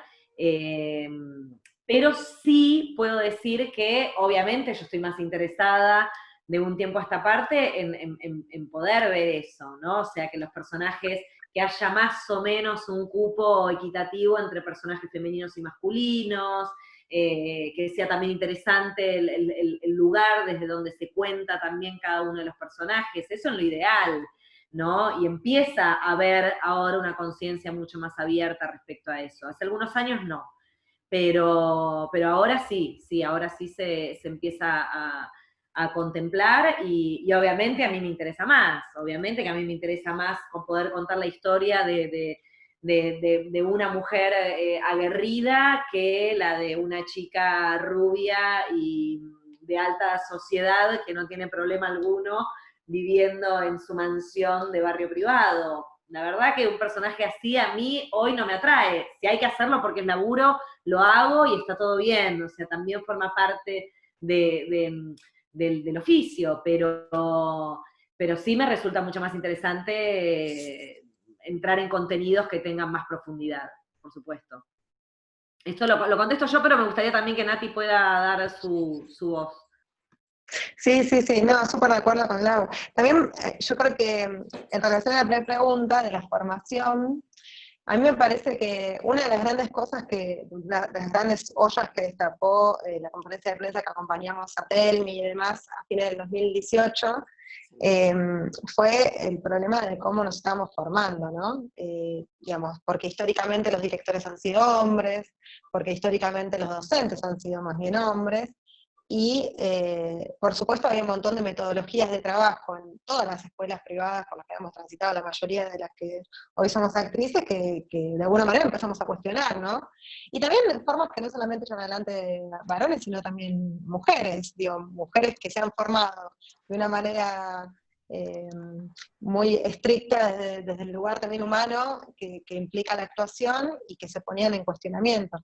Pero sí puedo decir que, obviamente, yo estoy más interesada de un tiempo a esta parte en poder ver eso, ¿no? O sea, que los personajes, que haya más o menos un cupo equitativo entre personajes femeninos y masculinos, que sea también interesante el lugar desde donde se cuenta también cada uno de los personajes, eso es lo ideal, ¿no? Y empieza a haber ahora una conciencia mucho más abierta respecto a eso. Hace algunos años no. Pero ahora sí, ahora sí se empieza a contemplar y obviamente a mí me interesa más, obviamente que a mí me interesa más poder contar la historia de una mujer aguerrida que la de una chica rubia y de alta sociedad que no tiene problema alguno viviendo en su mansión de barrio privado. La verdad que un personaje así a mí hoy no me atrae. Si hay que hacerlo porque es laburo, lo hago y está todo bien, o sea, también forma parte del oficio, pero sí me resulta mucho más interesante entrar en contenidos que tengan más profundidad, por supuesto. Esto lo contesto yo, pero me gustaría también que Nati pueda dar su voz. Sí, no, súper de acuerdo con Lau. También yo creo que en relación a la primera pregunta de la formación, a mí me parece que una de las grandes cosas de las grandes ollas que destapó la conferencia de prensa que acompañamos a Telmi y demás a fines del 2018, fue el problema de cómo nos estamos formando, ¿no? Digamos, porque históricamente los directores han sido hombres, porque históricamente los docentes han sido más bien hombres, y por supuesto hay un montón de metodologías de trabajo en todas las escuelas privadas por las que hemos transitado la mayoría de las que hoy somos actrices que de alguna manera empezamos a cuestionar, ¿no? Y también formas que no solamente llevan adelante varones, sino también mujeres, digo, mujeres que se han formado de una manera muy estricta desde el lugar también humano que implica la actuación y que se ponían en cuestionamiento.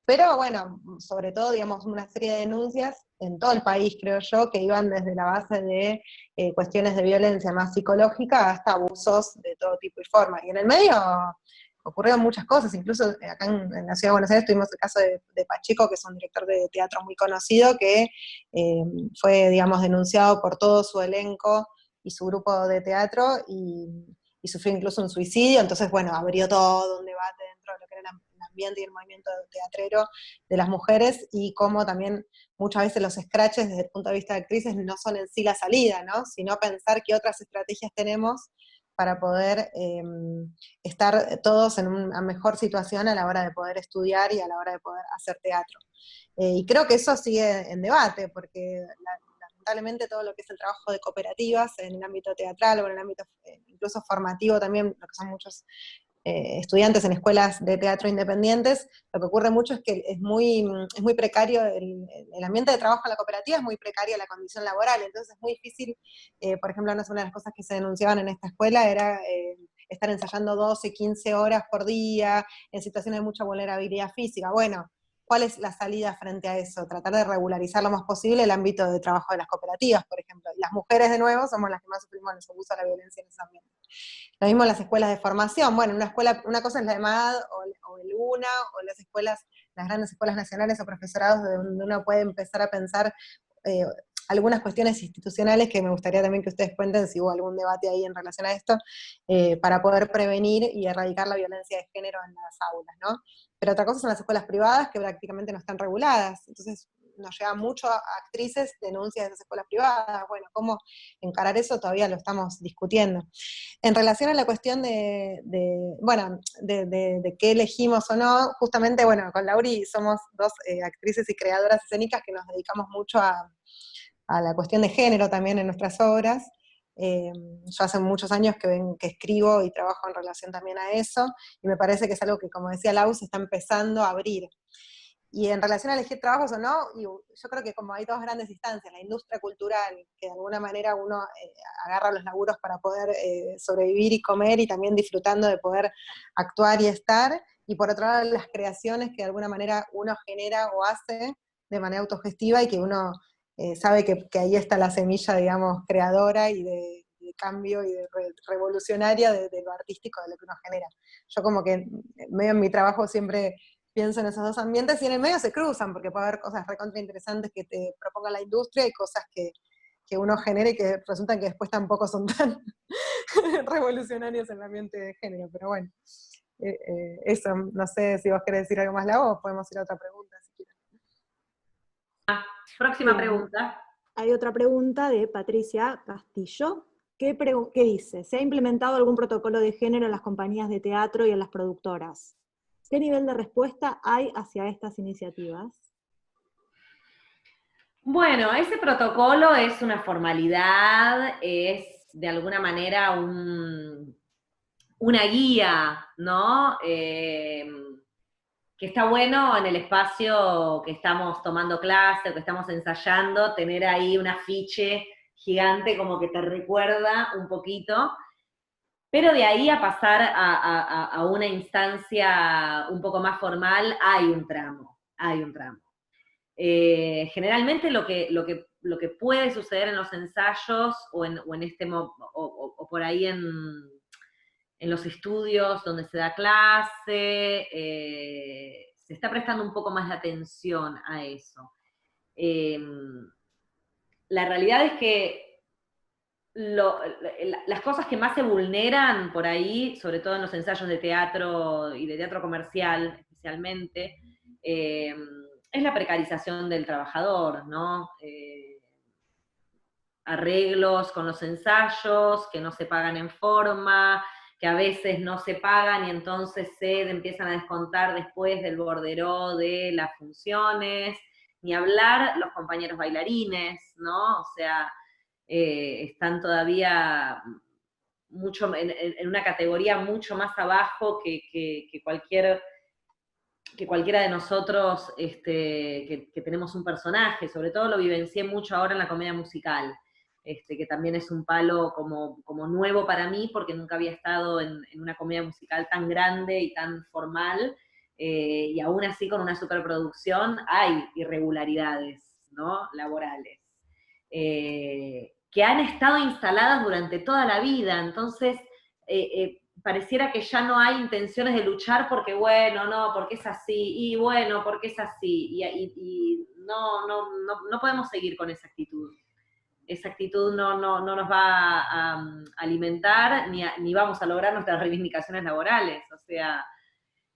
Pero bueno, sobre todo, digamos, una serie de denuncias en todo el país, creo yo, que iban desde la base de cuestiones de violencia más psicológica hasta abusos de todo tipo y forma. Y en el medio ocurrieron muchas cosas, incluso acá en la Ciudad de Buenos Aires tuvimos el caso de Pacheco, que es un director de teatro muy conocido, que fue, digamos, denunciado por todo su elenco y su grupo de teatro, y sufrió incluso un suicidio. Entonces, bueno, abrió todo un debate dentro de lo que era el ambiente y el movimiento teatrero de las mujeres, y cómo también muchas veces los scratches desde el punto de vista de actrices no son en sí la salida, ¿no? Sino pensar qué otras estrategias tenemos para poder estar todos en una mejor situación a la hora de poder estudiar y a la hora de poder hacer teatro. Y creo que eso sigue en debate, porque lamentablemente todo lo que es el trabajo de cooperativas en el ámbito teatral o en el ámbito incluso formativo también, lo que son muchos estudiantes en escuelas de teatro independientes, lo que ocurre mucho es que es muy precario, el ambiente de trabajo en la cooperativa es muy precario, la condición laboral, entonces es muy difícil, por ejemplo, una de las cosas que se denunciaban en esta escuela era estar ensayando 12, 15 horas por día, en situaciones de mucha vulnerabilidad física. Bueno, ¿cuál es la salida frente a eso? Tratar de regularizar lo más posible el ámbito de trabajo de las cooperativas, por ejemplo. Y las mujeres, de nuevo, somos las que más sufrimos el abuso de la violencia en ese ambiente. Lo mismo en las escuelas de formación. Bueno, una cosa es la EMAD o el UNA, o las escuelas, las grandes escuelas nacionales o profesorados, donde uno puede empezar a pensar algunas cuestiones institucionales que me gustaría también que ustedes cuenten si hubo algún debate ahí en relación a esto, para poder prevenir y erradicar la violencia de género en las aulas, ¿no? Pero otra cosa son las escuelas privadas que prácticamente no están reguladas, entonces nos llega mucho a actrices denuncias de esas escuelas privadas. Bueno, cómo encarar eso todavía lo estamos discutiendo. En relación a la cuestión de qué elegimos o no, justamente, bueno, con Lauri somos dos actrices y creadoras escénicas que nos dedicamos mucho a la cuestión de género también en nuestras obras. Yo hace muchos años que escribo y trabajo en relación también a eso, y me parece que es algo que, como decía Lau, se está empezando a abrir. Y en relación a elegir trabajos o no, yo creo que como hay dos grandes instancias, la industria cultural, que de alguna manera uno agarra los laburos para poder sobrevivir y comer, y también disfrutando de poder actuar y estar, y por otro lado las creaciones que de alguna manera uno genera o hace de manera autogestiva, y que uno sabe que ahí está la semilla, digamos, creadora y de cambio y de revolucionaria de lo artístico, de lo que uno genera. Yo como que medio en mi trabajo siempre pienso en esos dos ambientes, y en el medio se cruzan, porque puede haber cosas recontra interesantes que te proponga la industria y cosas que uno genera y que resultan que después tampoco son tan revolucionarios en el ambiente de género. Pero bueno, eso, no sé si vos querés decir algo más, Lau, o podemos ir a otra pregunta si quieren. Próxima Bien. pregunta. Hay otra pregunta de Patricia Castillo, que dice, ¿se ha implementado algún protocolo de género en las compañías de teatro y en las productoras? ¿Qué nivel de respuesta hay hacia estas iniciativas? Bueno, ese protocolo es una formalidad, es de alguna manera una guía, ¿no? Que está bueno en el espacio que estamos tomando clase o que estamos ensayando, tener ahí un afiche gigante como que te recuerda un poquito, pero de ahí a pasar a una instancia un poco más formal hay un tramo. Generalmente lo que puede suceder en los ensayos o por ahí en los estudios donde se da clase, se está prestando un poco más de atención a eso. La realidad es que las cosas que más se vulneran por ahí, sobre todo en los ensayos de teatro y de teatro comercial especialmente, es la precarización del trabajador, ¿no? Arreglos con los ensayos, que no se pagan en forma, que a veces no se pagan y entonces se empiezan a descontar después del borderó de las funciones, ni hablar los compañeros bailarines, ¿no? O sea, están todavía mucho en una categoría mucho más abajo que cualquiera de nosotros que tenemos un personaje. Sobre todo lo vivencié mucho ahora en la comedia musical, que también es un palo como nuevo para mí, porque nunca había estado en una comedia musical tan grande y tan formal, y aún así con una superproducción hay irregularidades, ¿no? Laborales, que han estado instaladas durante toda la vida. Entonces, pareciera que ya no hay intenciones de luchar porque, bueno, no, porque es así, y bueno, porque es así, y no podemos seguir con esa actitud. Esa actitud no nos va a alimentar, ni vamos a lograr nuestras reivindicaciones laborales. O sea,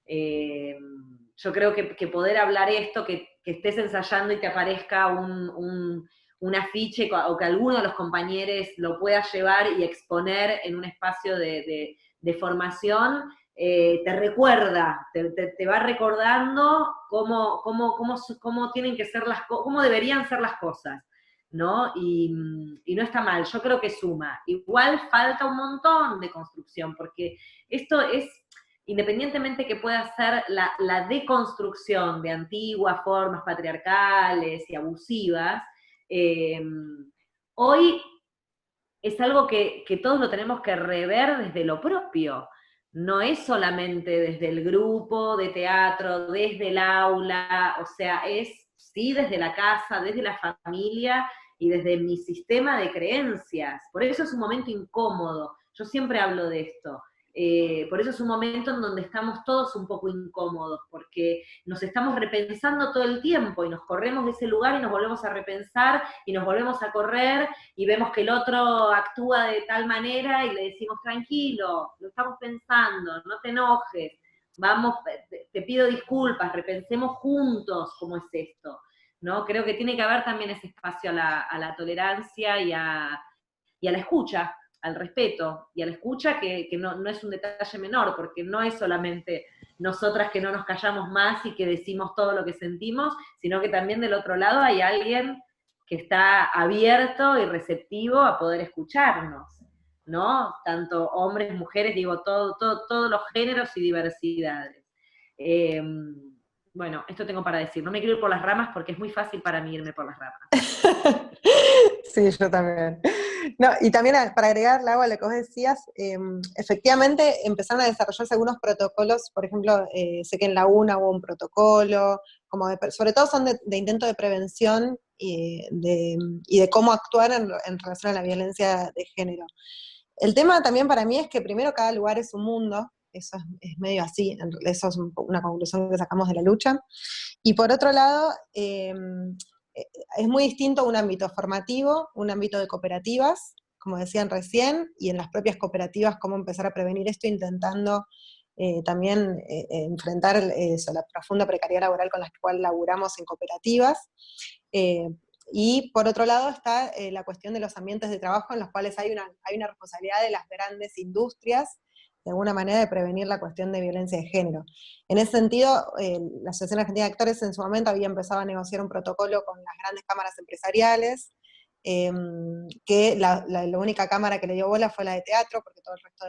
yo creo que poder hablar esto, que estés ensayando y te aparezca un afiche, o que alguno de los compañeros lo pueda llevar y exponer en un espacio de formación, te recuerda, te va recordando cómo tienen que ser cómo deberían ser las cosas, ¿no? Y no está mal, yo creo que suma. Igual falta un montón de construcción, porque esto es independientemente que pueda ser la deconstrucción de antiguas formas patriarcales y abusivas, hoy es algo que todos lo tenemos que rever desde lo propio. No es solamente desde el grupo de teatro, desde el aula, o sea, es sí desde la casa, desde la familia y desde mi sistema de creencias. Por eso es un momento incómodo. Yo siempre hablo de esto. Por eso es un momento en donde estamos todos un poco incómodos, porque nos estamos repensando todo el tiempo y nos corremos de ese lugar y nos volvemos a repensar y nos volvemos a correr y vemos que el otro actúa de tal manera y le decimos, tranquilo, lo estamos pensando, no te enojes, vamos, te pido disculpas, repensemos juntos cómo es esto, ¿no? Creo que tiene que haber también ese espacio a la tolerancia y a la escucha, al respeto y a la escucha, que no es un detalle menor, porque no es solamente nosotras que no nos callamos más y que decimos todo lo que sentimos, sino que también del otro lado hay alguien que está abierto y receptivo a poder escucharnos, ¿no? Tanto hombres, mujeres, digo, todos los géneros y diversidades. Bueno, esto tengo para decir. No me quiero ir por las ramas porque es muy fácil para mí irme por las ramas. Sí, yo también. No, y también para agregar, Lau, a lo que vos decías, efectivamente empezaron a desarrollarse algunos protocolos, por ejemplo, sé que en la UNA hubo un protocolo, sobre todo son de intento de prevención y de cómo actuar en relación a la violencia de género. El tema también para mí es que primero cada lugar es un mundo, eso es medio así, eso es una conclusión que sacamos de la lucha, y por otro lado, es muy distinto un ámbito formativo, un ámbito de cooperativas, como decían recién, y en las propias cooperativas cómo empezar a prevenir esto, intentando también enfrentar la profunda precariedad laboral con la cual laburamos en cooperativas. Y por otro lado está la cuestión de los ambientes de trabajo en los cuales hay una responsabilidad de las grandes industrias, de alguna manera, de prevenir la cuestión de violencia de género. En ese sentido, la Asociación Argentina de Actores en su momento había empezado a negociar un protocolo con las grandes cámaras empresariales, que la única cámara que le dio bola fue la de teatro, porque todo el resto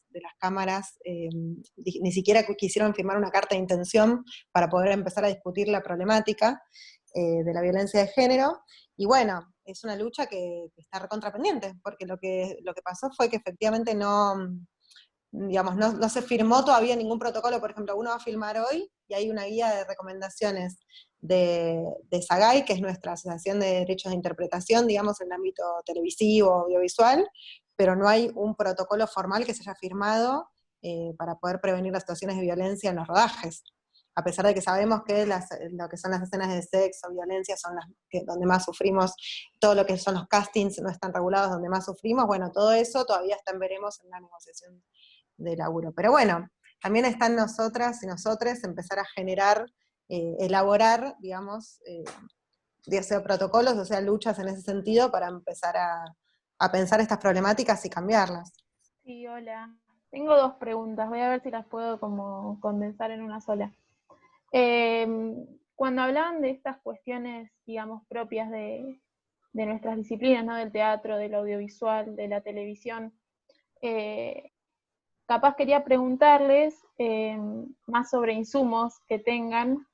de las cámaras ni siquiera quisieron firmar una carta de intención para poder empezar a discutir la problemática de la violencia de género. Y bueno, es una lucha que está recontrapendiente, porque lo que pasó fue que efectivamente digamos, no se firmó todavía ningún protocolo. Por ejemplo, uno va a filmar hoy y hay una guía de recomendaciones de SAGAI, que es nuestra Asociación de Derechos de Interpretación, digamos, en el ámbito televisivo, audiovisual, pero no hay un protocolo formal que se haya firmado para poder prevenir las situaciones de violencia en los rodajes. A pesar de que sabemos que lo que son las escenas de sexo, violencia, son las donde más sufrimos, todo lo que son los castings no están regulados, donde más sufrimos, bueno, todo eso todavía está en veremos en la negociación de laburo. Pero bueno, también está en nosotras y nosotres empezar a generar, elaborar, digamos, ya sea protocolos, o sea, luchas en ese sentido para empezar a pensar estas problemáticas y cambiarlas. Sí, hola. Tengo dos preguntas, voy a ver si las puedo como condensar en una sola. Cuando hablaban de estas cuestiones, digamos, propias de nuestras disciplinas, ¿no? Del teatro, del audiovisual, de la televisión, capaz quería preguntarles más sobre insumos que tengan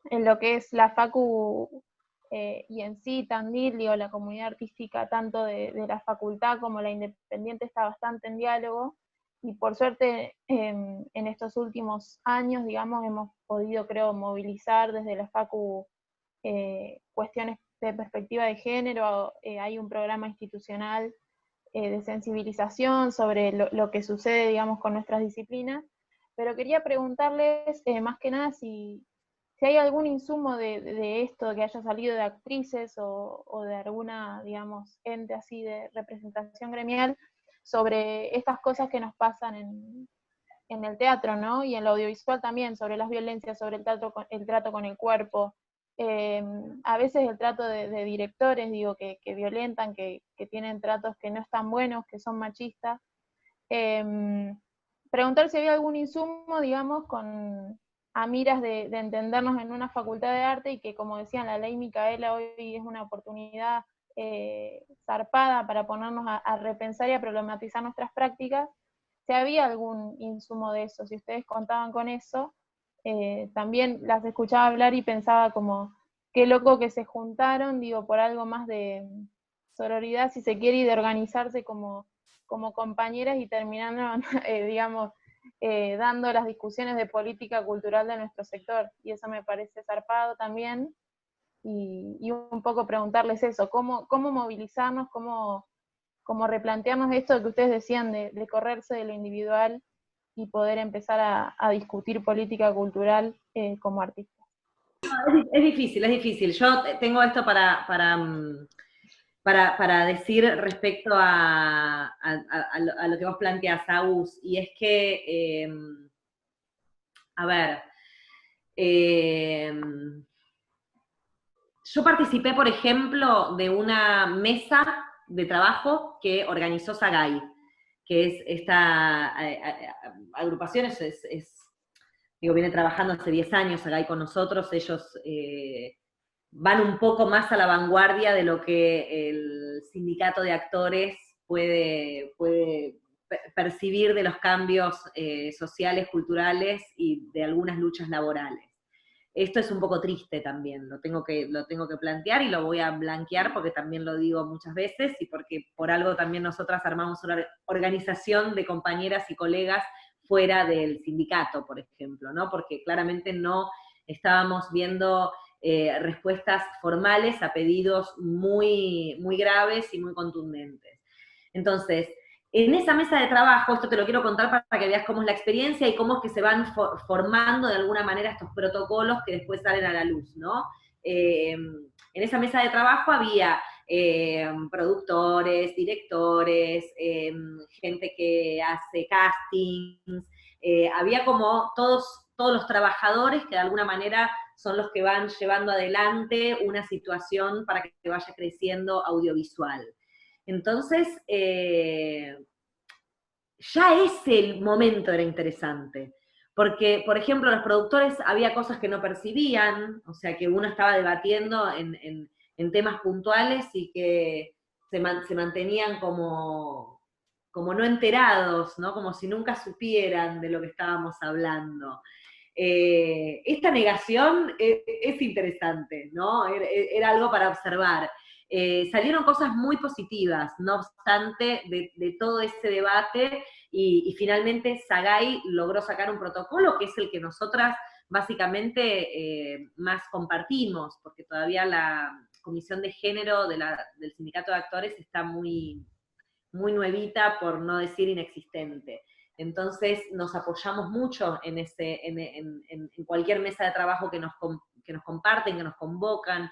en lo que es la Facu y en sí Tandil, digo, la comunidad artística tanto de la facultad como la independiente está bastante en diálogo, y por suerte en estos últimos años, digamos, hemos podido, creo, movilizar desde la Facu cuestiones de perspectiva de género. Hay un programa institucional de sensibilización sobre lo que sucede, digamos, con nuestras disciplinas, pero quería preguntarles más que nada si hay algún insumo de esto que haya salido de actrices o de alguna, digamos, ente así de representación gremial sobre estas cosas que nos pasan en el teatro, ¿no? Y en lo audiovisual también, sobre las violencias, sobre el trato con el cuerpo. A veces el trato de directores, digo, que violentan, que tienen tratos que no están buenos, que son machistas. Preguntar si había algún insumo, digamos, a miras de entendernos en una facultad de arte, y que, como decían, la ley Micaela hoy es una oportunidad zarpada para ponernos a repensar y a problematizar nuestras prácticas. si había algún insumo de eso, si ustedes contaban con eso. También las escuchaba hablar y pensaba como, qué loco que se juntaron, digo, por algo más de sororidad, si se quiere, y de organizarse como compañeras y terminaron, digamos, dando las discusiones de política cultural de nuestro sector, y eso me parece zarpado también, y un poco preguntarles eso, cómo movilizarnos, cómo replantearnos esto que ustedes decían de correrse de lo individual y poder empezar a discutir política cultural como artistas. Es difícil, es difícil. Yo tengo esto para decir respecto a lo que vos planteás, Agus, y es que, a ver, yo participé, por ejemplo, de una mesa de trabajo que organizó Sagay, que es esta agrupación, viene trabajando hace 10 años Sagay con nosotros, ellos van un poco más a la vanguardia de lo que el sindicato de actores puede percibir de los cambios sociales, culturales y de algunas luchas laborales. Esto es un poco triste también, lo tengo que plantear y lo voy a blanquear porque también lo digo muchas veces y porque por algo también nosotras armamos una organización de compañeras y colegas fuera del sindicato, por ejemplo, ¿no? Porque claramente no estábamos viendo respuestas formales a pedidos muy, muy graves y muy contundentes. Entonces, en esa mesa de trabajo, esto te lo quiero contar para que veas cómo es la experiencia y cómo es que se van formando de alguna manera estos protocolos que después salen a la luz, ¿no? En esa mesa de trabajo había productores, directores, gente que hace castings, había como todos los trabajadores que de alguna manera son los que van llevando adelante una situación para que vaya creciendo audiovisual. Entonces, ya ese momento era interesante, porque, por ejemplo, los productores había cosas que no percibían, o sea, que uno estaba debatiendo en temas puntuales y que se mantenían como no enterados, ¿no? Como si nunca supieran de lo que estábamos hablando. Esta negación es interesante, ¿no? Era algo para observar. Salieron cosas muy positivas, no obstante, de todo ese debate, y finalmente Sagay logró sacar un protocolo que es el que nosotras básicamente más compartimos, porque todavía la comisión de género del sindicato de actores está muy, muy nuevita, por no decir inexistente. Entonces nos apoyamos mucho en cualquier mesa de trabajo que nos comparten, que nos convocan,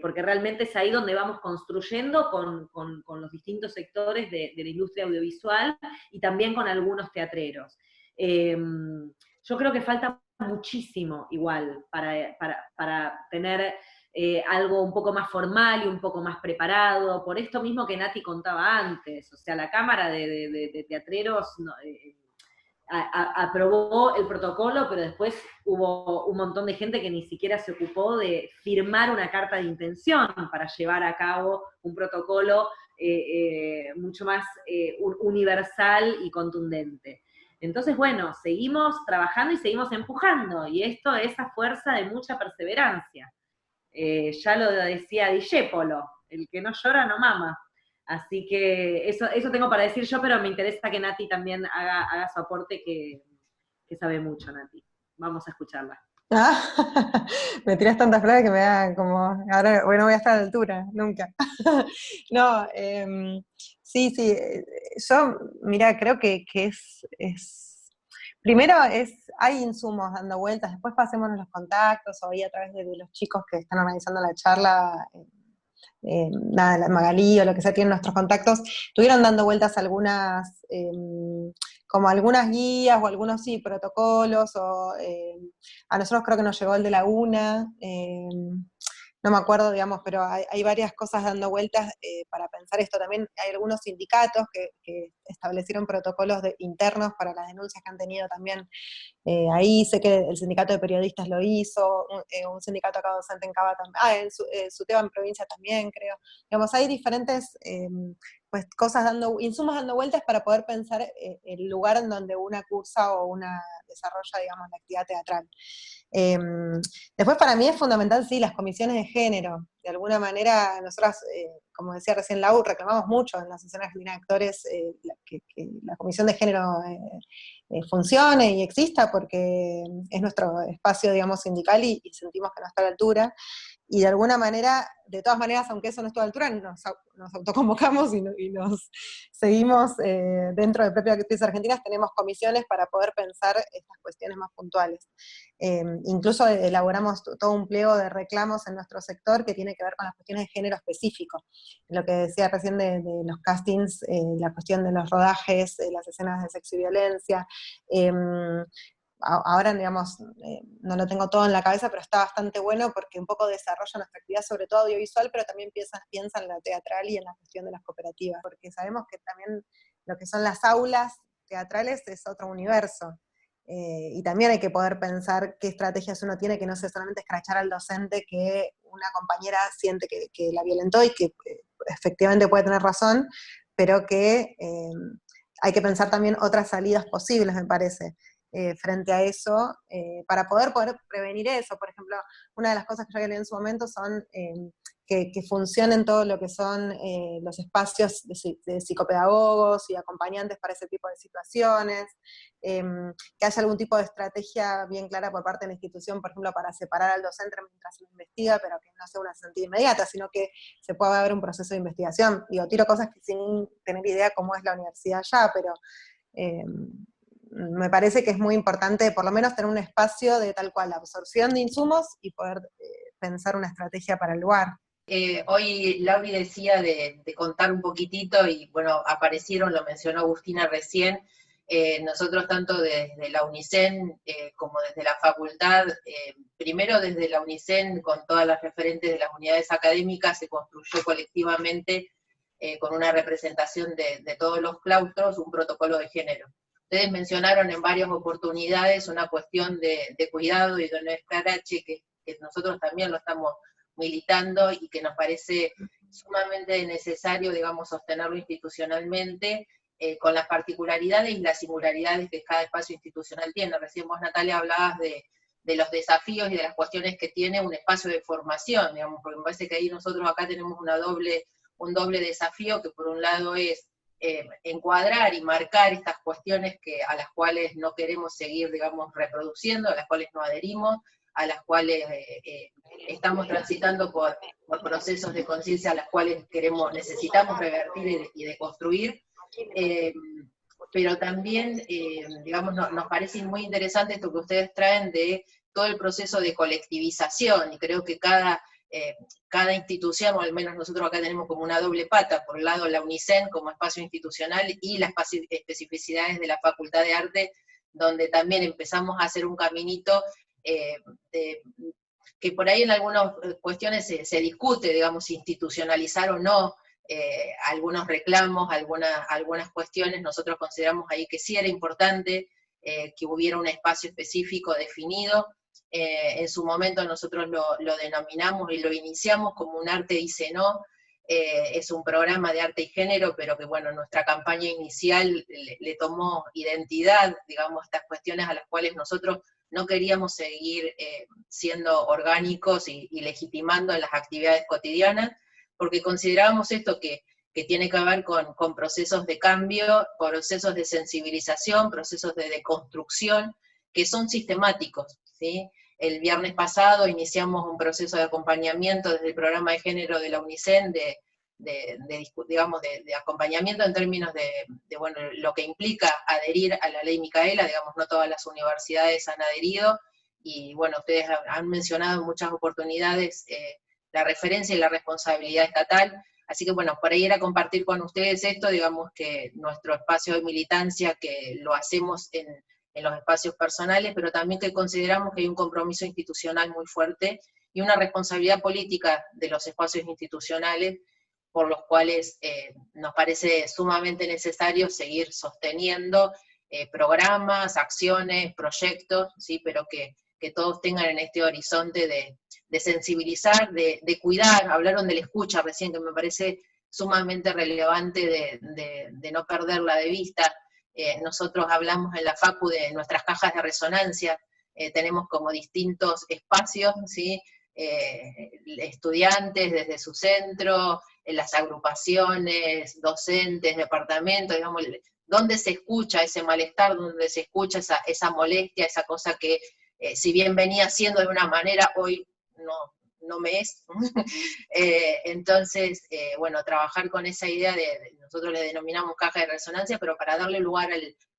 porque realmente es ahí donde vamos construyendo con los distintos sectores de la industria audiovisual y también con algunos teatreros. Yo creo que falta muchísimo igual para tener algo un poco más formal y un poco más preparado, por esto mismo que Nati contaba antes, o sea, la Cámara de Teatreros aprobó el protocolo, pero después hubo un montón de gente que ni siquiera se ocupó de firmar una carta de intención para llevar a cabo un protocolo mucho más universal y contundente. Entonces, bueno, seguimos trabajando y seguimos empujando, y esto es a fuerza de mucha perseverancia. Ya lo decía Discépolo, el que no llora no mama. Así que eso tengo para decir yo, pero me interesa que Nati también haga su aporte, que sabe mucho, Nati. Vamos a escucharla. Me tiras tantas flores que me da como, ahora bueno, voy a estar a la altura, nunca. No, sí, yo, mira, creo que primero hay insumos dando vueltas, después pasémonos los contactos, o ahí a través de los chicos que están organizando la charla, nada, la Magalí o lo que sea, tienen nuestros contactos, estuvieron dando vueltas algunas, como algunas guías o algunos, sí, protocolos, o a nosotros creo que nos llegó el de la UNA, no me acuerdo, digamos, pero hay varias cosas dando vueltas para pensar esto. También hay algunos sindicatos que establecieron protocolos internos para las denuncias que han tenido también. Ahí sé que el sindicato de periodistas lo hizo, un sindicato acá docente en Cava también, en Suteba en provincia también, creo. Digamos, hay diferentes cosas insumos dando vueltas para poder pensar el lugar en donde una cursa o una desarrolla, digamos, la actividad teatral. Después para mí es fundamental, sí, las comisiones de género. De alguna manera, nosotras, como decía recién Lau, reclamamos mucho en la Asociación Argentina de Actores que la comisión de género funcione y exista, porque es nuestro espacio, digamos, sindical y sentimos que no está a la altura. Y de alguna manera, de todas maneras, aunque eso no esté a la altura, nos autoconvocamos y nos seguimos dentro de propia Actrices Argentinas, tenemos comisiones para poder pensar estas cuestiones más puntuales. Incluso elaboramos todo un pliego de reclamos en nuestro sector que tiene que ver con las cuestiones de género específico. Lo que decía recién de los castings, la cuestión de los rodajes, las escenas de sexo y violencia. Ahora, digamos, no lo tengo todo en la cabeza, pero está bastante bueno porque un poco desarrolla nuestra actividad, sobre todo audiovisual, pero también piensa en la teatral y en la cuestión de las cooperativas, porque sabemos que también lo que son las aulas teatrales es otro universo. Y también hay que poder pensar qué estrategias uno tiene, que no sea solamente escrachar al docente que una compañera siente que la violentó y que efectivamente puede tener razón, pero que hay que pensar también otras salidas posibles, me parece. Frente a eso, para poder prevenir eso. Por ejemplo, una de las cosas que yo había leído en su momento son que funcionen todo lo que son los espacios de psicopedagogos y acompañantes para ese tipo de situaciones, que haya algún tipo de estrategia bien clara por parte de la institución, por ejemplo, para separar al docente mientras se lo investiga, pero que no sea una sentida inmediata, sino que se pueda haber un proceso de investigación. Digo, tiro cosas que sin tener idea cómo es la universidad allá, pero me parece que es muy importante por lo menos tener un espacio de tal cual absorción de insumos y poder pensar una estrategia para el lugar. Hoy Lauri decía de contar un poquitito y bueno, aparecieron, lo mencionó Agustina recién, nosotros tanto desde la UNICEN como desde la facultad, primero desde la UNICEN con todas las referentes de las unidades académicas se construyó colectivamente con una representación de todos los claustros un protocolo de género. Ustedes mencionaron en varias oportunidades una cuestión de cuidado y de no escrache, que nosotros también lo estamos militando y que nos parece sumamente necesario, digamos, sostenerlo institucionalmente, con las particularidades y las singularidades que cada espacio institucional tiene. Recién vos, Natalia, hablabas de los desafíos y de las cuestiones que tiene un espacio de formación, digamos, porque me parece que ahí nosotros acá tenemos un doble desafío, que por un lado es encuadrar y marcar estas cuestiones a las cuales no queremos seguir, digamos, reproduciendo, a las cuales no adherimos, a las cuales estamos transitando por procesos de conciencia a las cuales necesitamos revertir y deconstruir, pero también, digamos, nos parece muy interesante esto que ustedes traen de todo el proceso de colectivización, y creo que cada institución, o al menos nosotros acá tenemos como una doble pata, por un lado la UNICEN como espacio institucional y las especificidades de la Facultad de Arte, donde también empezamos a hacer un caminito que por ahí en algunas cuestiones se discute, digamos, institucionalizar o no algunos reclamos, algunas cuestiones. Nosotros consideramos ahí que sí era importante que hubiera un espacio específico definido. En su momento nosotros lo denominamos y lo iniciamos como un Arte Dice No. Es un programa de arte y género, pero que bueno, nuestra campaña inicial le tomó identidad, digamos, estas cuestiones a las cuales nosotros no queríamos seguir siendo orgánicos y legitimando en las actividades cotidianas, porque considerábamos esto que tiene que ver con procesos de cambio, procesos de sensibilización, procesos de deconstrucción, que son sistemáticos, ¿sí? El viernes pasado iniciamos un proceso de acompañamiento desde el programa de género de la UNICEN, digamos, de acompañamiento en términos de bueno, lo que implica adherir a la ley Micaela. Digamos, no todas las universidades han adherido, y bueno, ustedes han mencionado en muchas oportunidades la referencia y la responsabilidad estatal, así que bueno, por ahí era compartir con ustedes esto, digamos que nuestro espacio de militancia, que lo hacemos en los espacios personales, pero también que consideramos que hay un compromiso institucional muy fuerte y una responsabilidad política de los espacios institucionales, por los cuales nos parece sumamente necesario seguir sosteniendo programas, acciones, proyectos, ¿sí? Pero que todos tengan en este horizonte de sensibilizar, de cuidar. Hablaron de la escucha recién, que me parece sumamente relevante de no perderla de vista. Nosotros hablamos en la Facu de nuestras cajas de resonancia, tenemos como distintos espacios, ¿sí? Estudiantes desde su centro, las agrupaciones, docentes, departamentos, digamos, donde se escucha ese malestar, donde se escucha esa molestia, esa cosa que si bien venía siendo de una manera, hoy no me es. Entonces, bueno, trabajar con esa idea nosotros le denominamos caja de resonancia, pero para darle lugar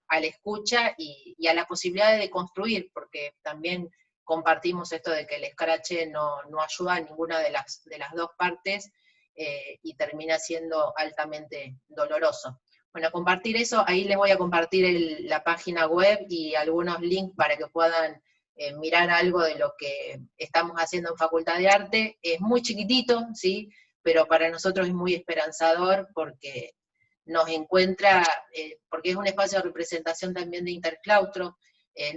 a la escucha y a la posibilidad de construir, porque también compartimos esto de que el escrache no ayuda a ninguna de las dos partes y termina siendo altamente doloroso. Bueno, compartir eso, ahí les voy a compartir la página web y algunos links para que puedan mirar algo de lo que estamos haciendo en Facultad de Arte. Es muy chiquitito, ¿sí? Pero para nosotros es muy esperanzador porque nos encuentra, porque es un espacio de representación también de interclaustro,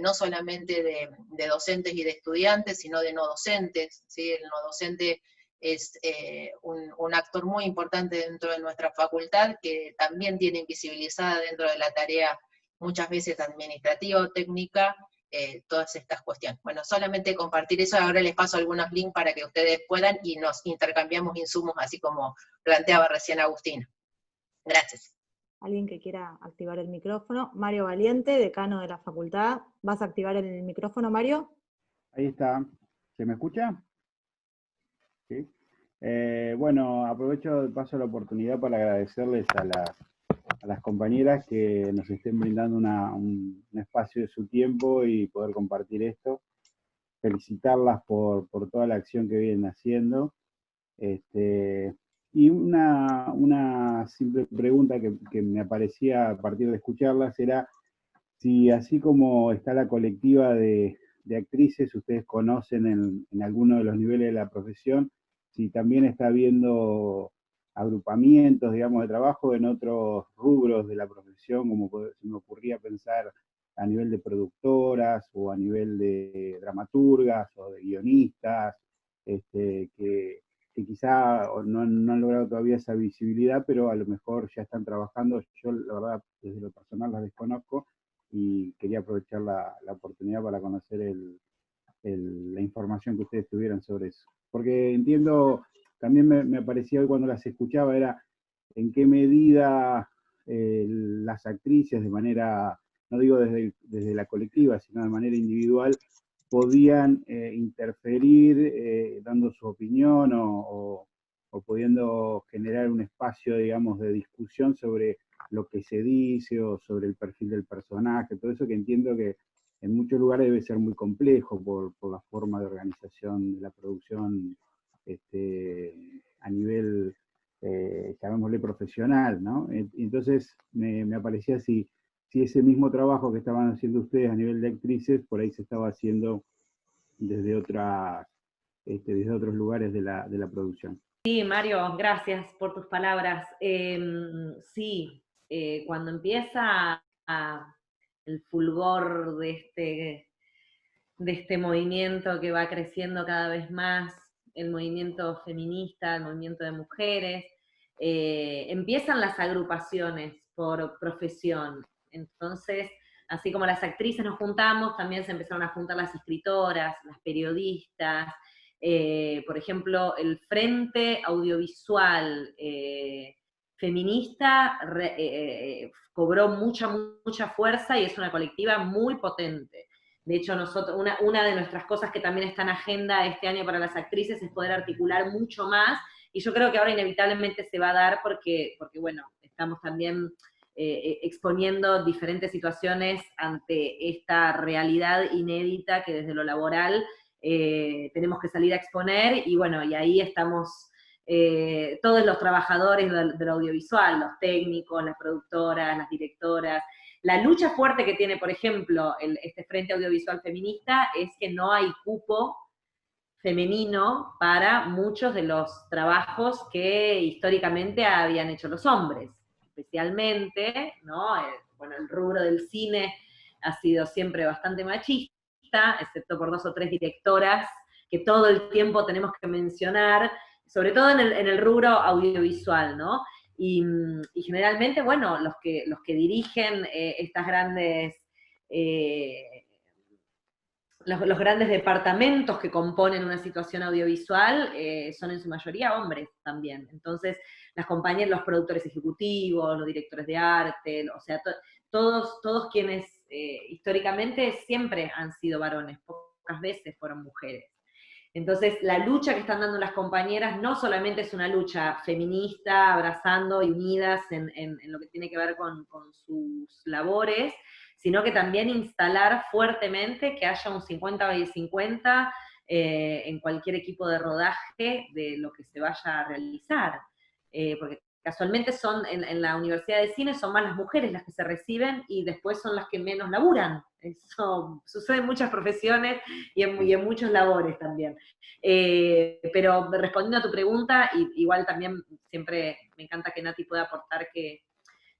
no solamente de docentes y de estudiantes, sino de no docentes, ¿sí? El no docente es un actor muy importante dentro de nuestra facultad, que también tiene invisibilizada dentro de la tarea muchas veces administrativa o técnica, todas estas cuestiones. Bueno, solamente compartir eso, ahora les paso algunos links para que ustedes puedan y nos intercambiamos insumos, así como planteaba recién Agustina. Gracias. Alguien que quiera activar el micrófono. Mario Valiente, decano de la facultad. ¿Vas a activar el micrófono, Mario? Ahí está. ¿Se me escucha? Sí. Bueno, aprovecho, paso la oportunidad para agradecerles a las compañeras que nos estén brindando un espacio de su tiempo y poder compartir esto. Felicitarlas por toda la acción que vienen haciendo. Y una simple pregunta que me aparecía a partir de escucharlas era si así como está la colectiva de actrices, ustedes conocen en alguno de los niveles de la profesión, si también está habiendo agrupamientos, digamos, de trabajo en otros rubros de la profesión, como se me ocurría pensar a nivel de productoras o a nivel de dramaturgas o de guionistas, que quizá no han logrado todavía esa visibilidad, pero a lo mejor ya están trabajando. Yo, la verdad, desde lo personal las desconozco y quería aprovechar la oportunidad para conocer la información que ustedes tuvieran sobre eso. Porque entiendo, también me parecía hoy cuando las escuchaba, era en qué medida las actrices de manera, no digo desde la colectiva, sino de manera individual, podían interferir dando su opinión o pudiendo generar un espacio, digamos, de discusión sobre lo que se dice o sobre el perfil del personaje, todo eso que entiendo que en muchos lugares debe ser muy complejo por la forma de organización de la producción a nivel, llamémosle profesional, ¿no? Entonces me aparecía si ese mismo trabajo que estaban haciendo ustedes a nivel de actrices, por ahí se estaba haciendo desde otros lugares de la producción. Sí, Mario, gracias por tus palabras. Sí, cuando empieza el fulgor de este movimiento que va creciendo cada vez más, el movimiento feminista, el movimiento de mujeres, empiezan las agrupaciones por profesión. Entonces, así como las actrices nos juntamos, también se empezaron a juntar las escritoras, las periodistas, por ejemplo, el Frente Audiovisual Feminista cobró mucha fuerza y es una colectiva muy potente. De hecho, nosotros, una de nuestras cosas que también está en agenda este año para las actrices es poder articular mucho más, y yo creo que ahora inevitablemente se va a dar porque bueno, estamos también exponiendo diferentes situaciones ante esta realidad inédita que desde lo laboral tenemos que salir a exponer, y bueno, y ahí estamos todos los trabajadores del audiovisual, los técnicos, las productoras, las directoras. La lucha fuerte que tiene, por ejemplo, este Frente Audiovisual Feminista es que no hay cupo femenino para muchos de los trabajos que históricamente habían hecho los hombres, especialmente, ¿no? Bueno, el rubro del cine ha sido siempre bastante machista, excepto por 2 o 3 directoras que todo el tiempo tenemos que mencionar, sobre todo en el rubro audiovisual, ¿no? Y generalmente, bueno, los que dirigen estas grandes, los grandes departamentos que componen una situación audiovisual son en su mayoría hombres también. Entonces, las compañías, los productores ejecutivos, los directores de arte, o sea, todos quienes históricamente siempre han sido varones, pocas veces fueron mujeres. Entonces, la lucha que están dando las compañeras no solamente es una lucha feminista, abrazando y unidas en lo que tiene que ver con sus labores, sino que también instalar fuertemente que haya un 50-50 en cualquier equipo de rodaje de lo que se vaya a realizar. Porque casualmente en la Universidad de Cine son más las mujeres las que se reciben y después son las que menos laburan. Eso sucede en muchas profesiones y en muchos labores también. Pero respondiendo a tu pregunta, igual también siempre me encanta que Nati pueda aportar que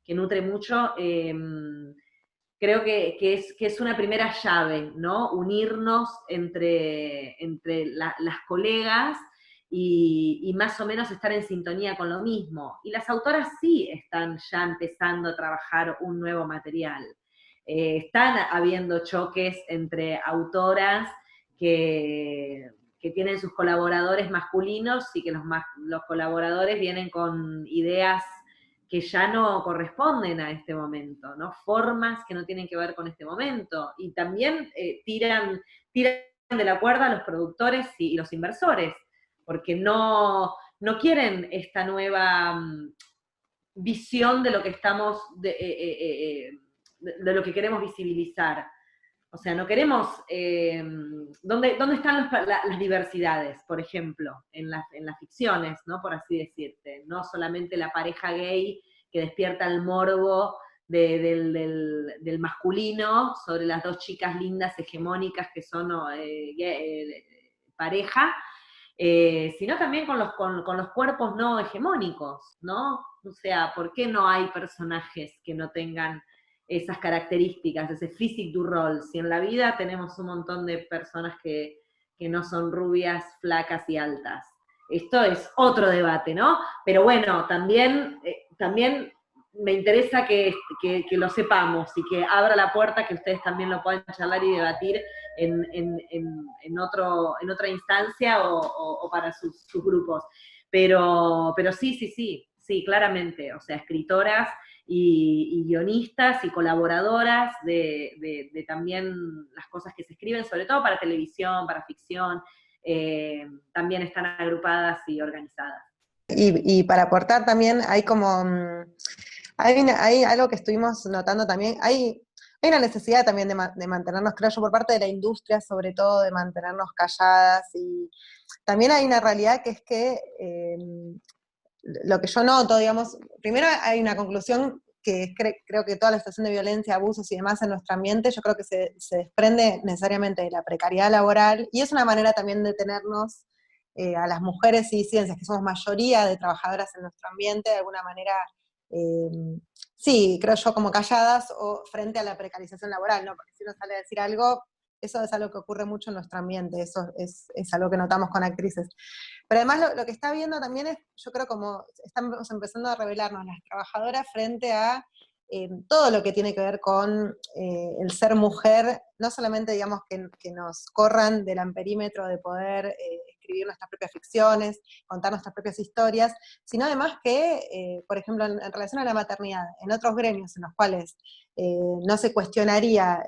nutre mucho, creo que es una primera llave, ¿no? Unirnos entre las colegas y más o menos estar en sintonía con lo mismo. Y las autoras sí están ya empezando a trabajar un nuevo material. Están habiendo choques entre autoras que tienen sus colaboradores masculinos y que los colaboradores vienen con ideas que ya no corresponden a este momento, ¿no? Formas que no tienen que ver con este momento. Y también tiran de la cuerda a los productores y los inversores, porque no quieren esta nueva visión de lo que estamos, de lo que queremos visibilizar. O sea, no queremos, ¿dónde están las diversidades, por ejemplo, en las ficciones, ¿no? Por así decirte, no solamente la pareja gay que despierta el morbo del masculino sobre las dos chicas lindas, hegemónicas que son pareja, sino también con los cuerpos no hegemónicos, ¿no? O sea, ¿por qué no hay personajes que no tengan esas características, ese physique du rôle? Si en la vida tenemos un montón de personas que no son rubias, flacas y altas. Esto es otro debate, ¿no? Pero bueno, también me interesa que lo sepamos y que abra la puerta, que ustedes también lo puedan charlar y debatir en otra instancia o para sus grupos. Pero sí, claramente, o sea, escritoras y guionistas y colaboradoras de también las cosas que se escriben, sobre todo para televisión, para ficción, también están agrupadas y organizadas. Y para aportar también, hay como, hay algo que estuvimos notando también, hay una necesidad también de mantenernos, creo yo, por parte de la industria, sobre todo, de mantenernos calladas, y también hay una realidad que es que lo que yo noto, digamos, primero hay una conclusión que creo que toda la situación de violencia, abusos y demás en nuestro ambiente, yo creo que se desprende necesariamente de la precariedad laboral, y es una manera también de tenernos a las mujeres y ciencias, que somos mayoría de trabajadoras en nuestro ambiente, de alguna manera, sí, creo yo, como calladas o frente a la precarización laboral, ¿no? Porque si uno sale a decir algo, eso es algo que ocurre mucho en nuestro ambiente, eso es algo que notamos con actrices. Pero además lo que está viendo también es, yo creo, como estamos empezando a revelarnos las trabajadoras frente a todo lo que tiene que ver con el ser mujer, no solamente, digamos, que nos corran del amperímetro de poder escribir nuestras propias ficciones, contar nuestras propias historias, sino además que, por ejemplo, en relación a la maternidad, en otros gremios en los cuales no se cuestionaría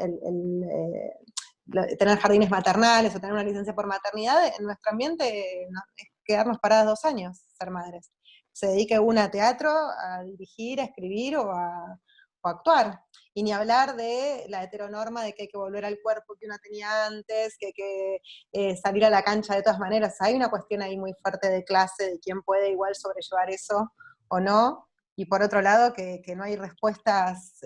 tener jardines maternales o tener una licencia por maternidad, en nuestro ambiente es quedarnos paradas 2 años, ser madres. Se dedique una a teatro, a dirigir, a escribir o a actuar. Y ni hablar de la heteronorma de que hay que volver al cuerpo que uno tenía antes, que hay que salir a la cancha de todas maneras. Hay una cuestión ahí muy fuerte de clase, de quién puede igual sobrellevar eso o no. Y por otro lado, que no hay respuestas,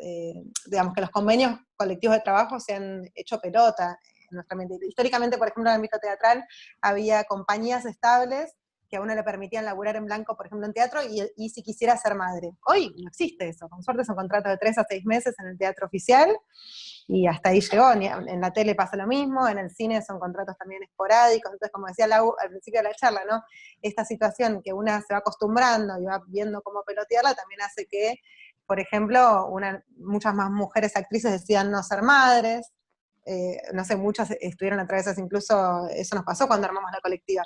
digamos, que los convenios colectivos de trabajo se han hecho pelota en nuestra mente. Históricamente, por ejemplo, en el ámbito teatral, había compañías estables que a uno le permitían laburar en blanco, por ejemplo, en teatro, y si quisiera ser madre. Hoy no existe eso, con suerte es un contrato de 3 a 6 meses en el teatro oficial, y hasta ahí llegó. En la tele pasa lo mismo, en el cine son contratos también esporádicos, entonces como decía Lau al principio de la charla, ¿no? Esta situación que una se va acostumbrando y va viendo cómo pelotearla, también hace que, por ejemplo, muchas más mujeres actrices decidan no ser madres. No sé, muchas estuvieron atravesadas, incluso eso nos pasó cuando armamos la colectiva,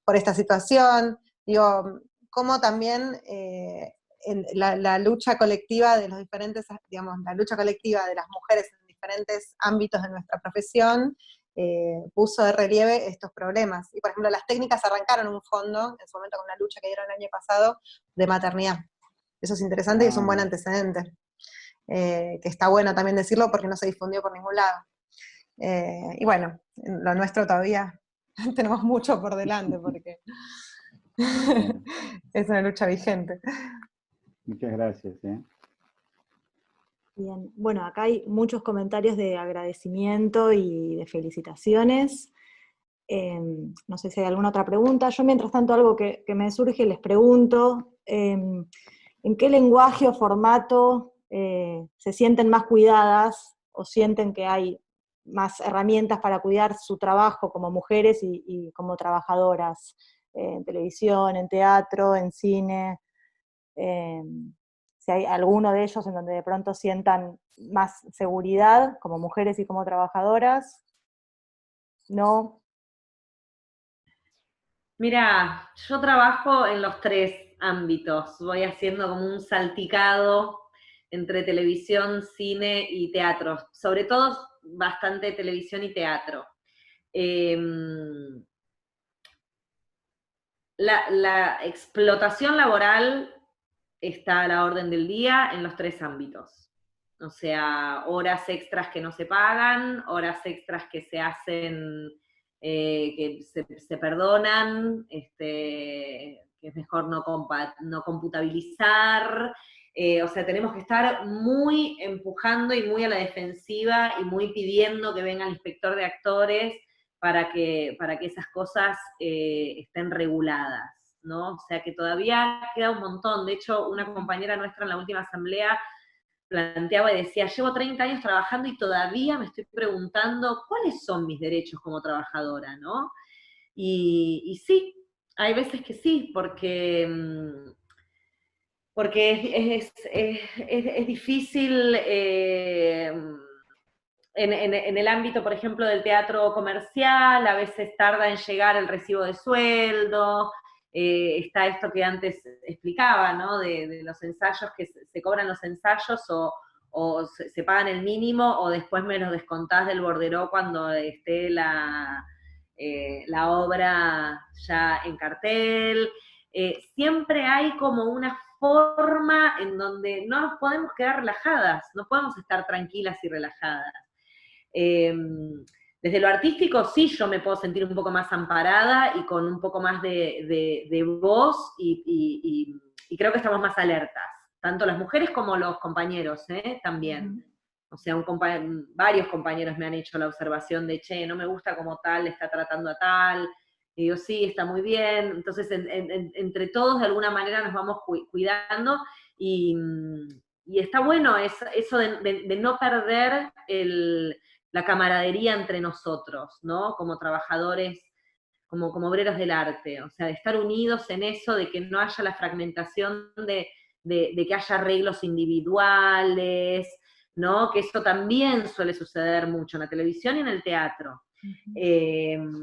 por esta situación. Digo, cómo también la lucha colectiva de los diferentes, digamos, la lucha colectiva de las mujeres en diferentes ámbitos de nuestra profesión puso de relieve estos problemas. Y por ejemplo, las técnicas arrancaron un fondo, en su momento con la lucha que dieron el año pasado, de maternidad. Eso es interesante y es un buen antecedente. Que está bueno también decirlo porque no se difundió por ningún lado. Y bueno, lo nuestro todavía tenemos mucho por delante porque es una lucha vigente. Muchas gracias. Bien, bueno, acá hay muchos comentarios de agradecimiento y de felicitaciones. No sé si hay alguna otra pregunta. Yo, mientras tanto, algo que me surge, les pregunto, ¿en qué lenguaje o formato se sienten más cuidadas o sienten que hay más herramientas para cuidar su trabajo como mujeres y como trabajadoras? En televisión, en teatro, en cine. Si hay alguno de ellos en donde de pronto sientan más seguridad como mujeres y como trabajadoras. ¿No? Mira, yo trabajo en los 3 ámbitos, voy haciendo como un salticado entre televisión, cine y teatro, sobre todo bastante televisión y teatro. La explotación laboral está a la orden del día en los 3 ámbitos. O sea, horas extras que no se pagan, horas extras que se hacen, que se perdonan, que es mejor no computabilizar. O sea, tenemos que estar muy empujando y muy a la defensiva y muy pidiendo que venga el inspector de actores para que esas cosas estén reguladas, ¿no? O sea que todavía queda un montón. De hecho, una compañera nuestra en la última asamblea planteaba y decía, llevo 30 años trabajando y todavía me estoy preguntando cuáles son mis derechos como trabajadora, ¿no? Y sí, hay veces que sí, porque es difícil en el ámbito, por ejemplo, del teatro comercial, a veces tarda en llegar el recibo de sueldo, está esto que antes explicaba, ¿no? De los ensayos, que se cobran los ensayos o se pagan el mínimo, o después me los descontás del borderó cuando esté la obra ya en cartel. Siempre hay como una forma en donde no nos podemos quedar relajadas, no podemos estar tranquilas y relajadas. Desde lo artístico sí yo me puedo sentir un poco más amparada y con un poco más de voz y creo que estamos más alertas, tanto las mujeres como los compañeros, también. O sea, varios compañeros me han hecho la observación de, che, no me gusta como tal, le está tratando a tal, y digo, sí, está muy bien. Entonces, entre todos, de alguna manera, nos vamos cuidando, y está bueno eso de no perder la camaradería entre nosotros, ¿no? Como trabajadores, como obreros del arte, o sea, de estar unidos en eso, de que no haya la fragmentación de que haya arreglos individuales, ¿no? Que eso también suele suceder mucho en la televisión y en el teatro.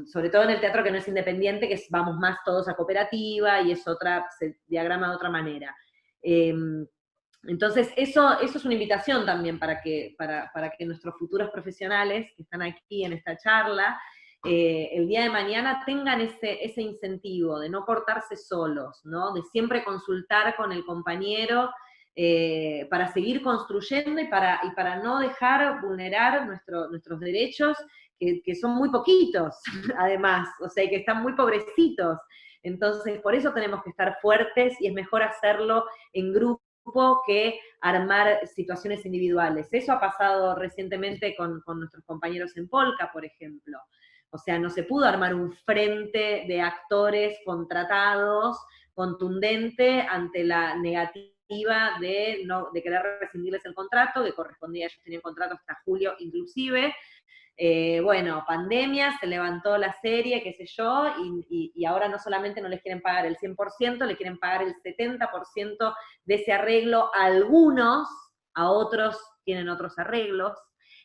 Sobre todo en el teatro que no es independiente, que vamos más todos a cooperativa y se diagrama de otra manera. Entonces, eso es una invitación también para que nuestros futuros profesionales que están aquí en esta charla, el día de mañana tengan ese incentivo de no cortarse solos, ¿no? De siempre consultar con el compañero para seguir construyendo y para no dejar vulnerar nuestros derechos, que son muy poquitos, además, o sea, que están muy pobrecitos. Entonces, por eso tenemos que estar fuertes y es mejor hacerlo en grupo que armar situaciones individuales. Eso ha pasado recientemente con nuestros compañeros en Polka, por ejemplo. O sea, no se pudo armar un frente de actores contratados contundente ante la negativa de querer rescindirles el contrato, que correspondía, ellos tenían contrato hasta julio inclusive. Bueno, pandemia, se levantó la serie, qué sé yo, y ahora no solamente no les quieren pagar el 100%, le quieren pagar el 70% de ese arreglo a algunos, a otros tienen otros arreglos.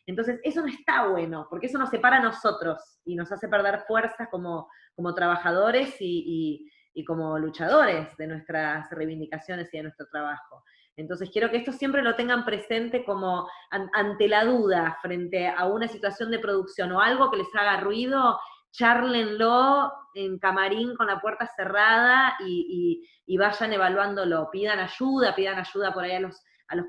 Entonces, eso no está bueno, porque eso nos separa a nosotros y nos hace perder fuerzas como trabajadores y como luchadores de nuestras reivindicaciones y de nuestro trabajo. Entonces quiero que esto siempre lo tengan presente como ante la duda frente a una situación de producción o algo que les haga ruido, chárlenlo en camarín con la puerta cerrada y vayan evaluándolo. Pidan ayuda por ahí a los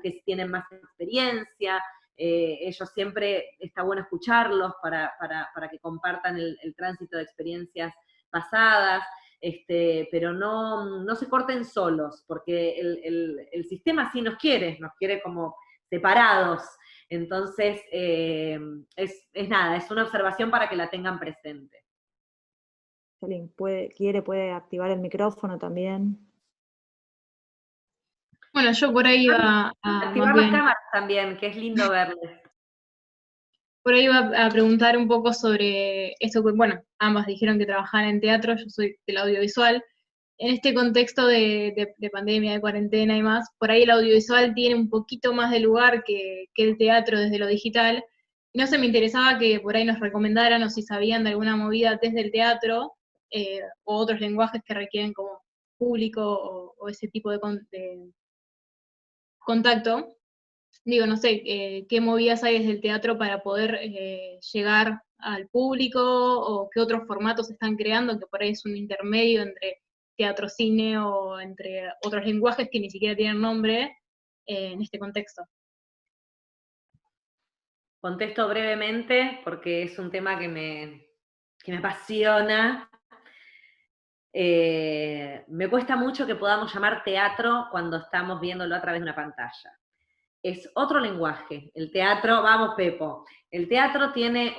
que tienen más experiencia. Ellos siempre está bueno escucharlos para que compartan el tránsito de experiencias pasadas. Pero no se corten solos, porque el sistema sí nos quiere como separados. Entonces, es nada, es una observación para que la tengan presente. Si alguien puede activar el micrófono también. Bueno, yo por ahí iba a... Activar las cámaras también, que es lindo verles. Por ahí iba a preguntar un poco sobre esto, que, bueno, ambas dijeron que trabajaban en teatro, yo soy del audiovisual. En este contexto de pandemia, de cuarentena y más, por ahí el audiovisual tiene un poquito más de lugar que el teatro desde lo digital. No sé, me interesaba que por ahí nos recomendaran o si sabían de alguna movida desde el teatro o otros lenguajes que requieren como público o ese tipo de contacto. Digo, no sé, qué movidas hay desde el teatro para poder llegar al público, o qué otros formatos se están creando, que por ahí es un intermedio entre teatro, cine, o entre otros lenguajes que ni siquiera tienen nombre en este contexto. Contesto brevemente, porque es un tema que me apasiona. Me cuesta mucho que podamos llamar teatro cuando estamos viéndolo a través de una pantalla. Es otro lenguaje. El teatro, vamos Pepo, el teatro tiene